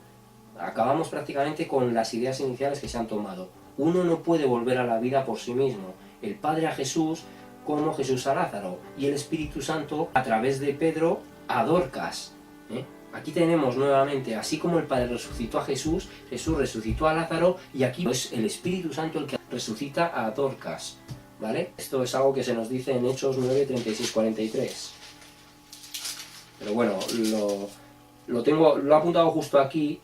[SPEAKER 1] Acabamos prácticamente con las ideas iniciales que se han tomado. Uno no puede volver a la vida por sí mismo. El Padre a Jesús, como Jesús a Lázaro, y el Espíritu Santo a través de Pedro a Dorcas. Aquí tenemos nuevamente, así como el Padre resucitó a Jesús, Jesús resucitó a Lázaro, y aquí es el Espíritu Santo el que resucita a Dorcas, ¿vale? Esto es algo que se nos dice en Hechos 9, 36, 43. Pero bueno, lo he apuntado justo aquí,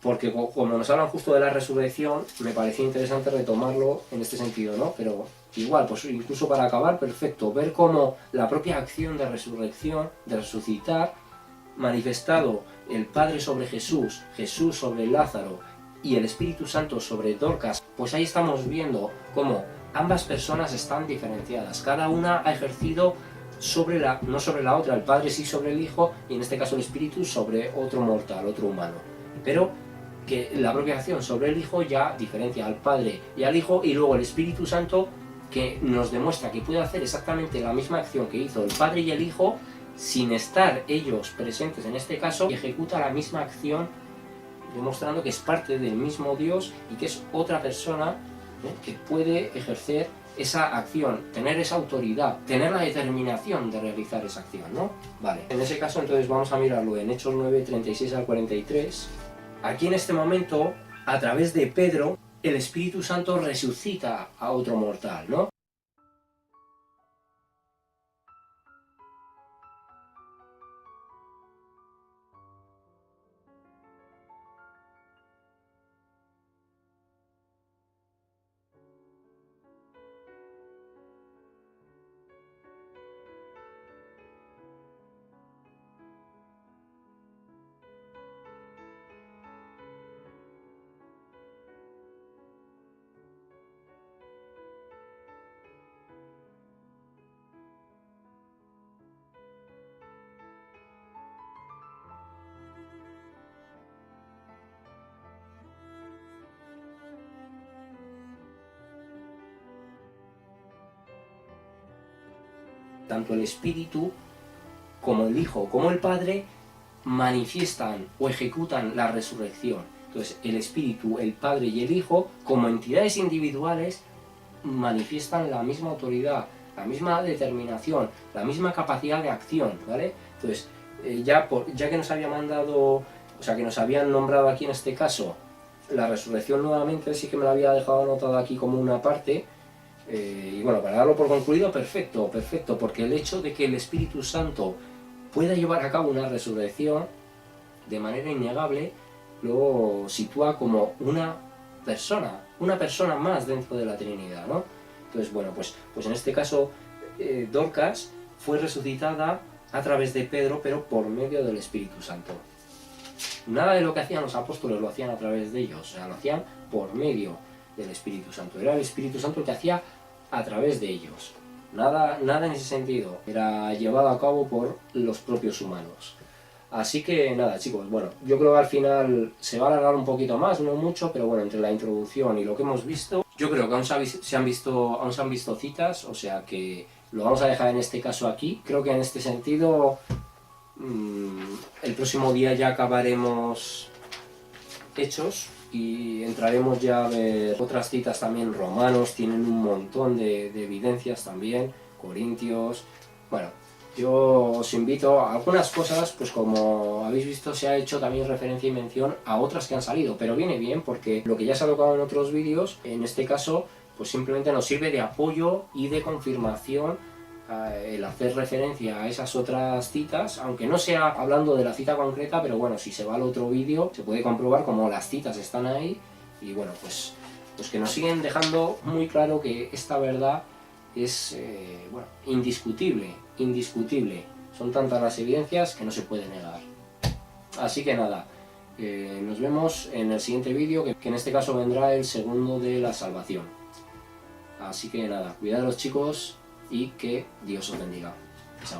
[SPEAKER 1] porque como nos hablan justo de la resurrección, me parecía interesante retomarlo en este sentido, ¿no? Pero igual, pues incluso para acabar, perfecto, ver cómo la propia acción de resurrección, de resucitar, manifestado el Padre sobre Jesús, Jesús sobre Lázaro y el Espíritu Santo sobre Dorcas, pues ahí estamos viendo cómo ambas personas están diferenciadas, cada una ha ejercido no sobre la otra, el Padre sí sobre el Hijo, y en este caso el Espíritu sobre otro mortal, otro humano. Pero que la propia acción sobre el Hijo ya diferencia al Padre y al Hijo, y luego el Espíritu Santo, que nos demuestra que puede hacer exactamente la misma acción que hizo el Padre y el Hijo, sin estar ellos presentes en este caso, y ejecuta la misma acción, demostrando que es parte del mismo Dios y que es otra persona que puede ejercer esa acción, tener esa autoridad, tener la determinación de realizar esa acción, ¿no? Vale, en ese caso entonces vamos a mirarlo en Hechos 9, 36 al 43. Aquí en este momento, a través de Pedro, el Espíritu Santo resucita a otro mortal, ¿no? tanto el Espíritu como el Hijo, como el Padre, manifiestan o ejecutan la resurrección. Entonces, el Espíritu, el Padre y el Hijo, como entidades individuales, manifiestan la misma autoridad, la misma determinación, la misma capacidad de acción, ¿vale? Entonces, ya que nos había mandado, o sea, que nos habían nombrado aquí en este caso la resurrección nuevamente, sí que me lo había dejado anotado aquí como una parte, y bueno, para darlo por concluido, perfecto, perfecto, porque el hecho de que el Espíritu Santo pueda llevar a cabo una resurrección de manera innegable, lo sitúa como una persona más dentro de la Trinidad, ¿no? Entonces, bueno, pues en este caso, Dorcas fue resucitada a través de Pedro, pero por medio del Espíritu Santo. Nada de lo que hacían los apóstoles lo hacían a través de ellos, o sea, lo hacían por medio del Espíritu Santo. Era el Espíritu Santo el que hacía a través de ellos. Nada en ese sentido, era llevado a cabo por los propios humanos. Así que nada, chicos, bueno, yo creo que al final se va a alargar un poquito más, no mucho, pero bueno, entre la introducción y lo que hemos visto, yo creo que aún se han visto citas, o sea que lo vamos a dejar en este caso aquí. Creo que en este sentido, el próximo día ya acabaremos Hechos y entraremos ya a ver otras citas también. Romanos tienen un montón de evidencias también, Corintios, bueno. Yo os invito a algunas cosas, pues como habéis visto se ha hecho también referencia y mención a otras que han salido, pero viene bien porque lo que ya se ha tocado en otros vídeos, en este caso, pues simplemente nos sirve de apoyo y de confirmación el hacer referencia a esas otras citas, aunque no sea hablando de la cita concreta, pero bueno, si se va al otro vídeo se puede comprobar cómo las citas están ahí y bueno, pues que nos siguen dejando muy claro que esta verdad es bueno, indiscutible. Son tantas las evidencias que no se puede negar. Así que nada, nos vemos en el siguiente vídeo, que en este caso vendrá el segundo de la salvación. Así que nada, cuidados chicos y que Dios os bendiga. Chao.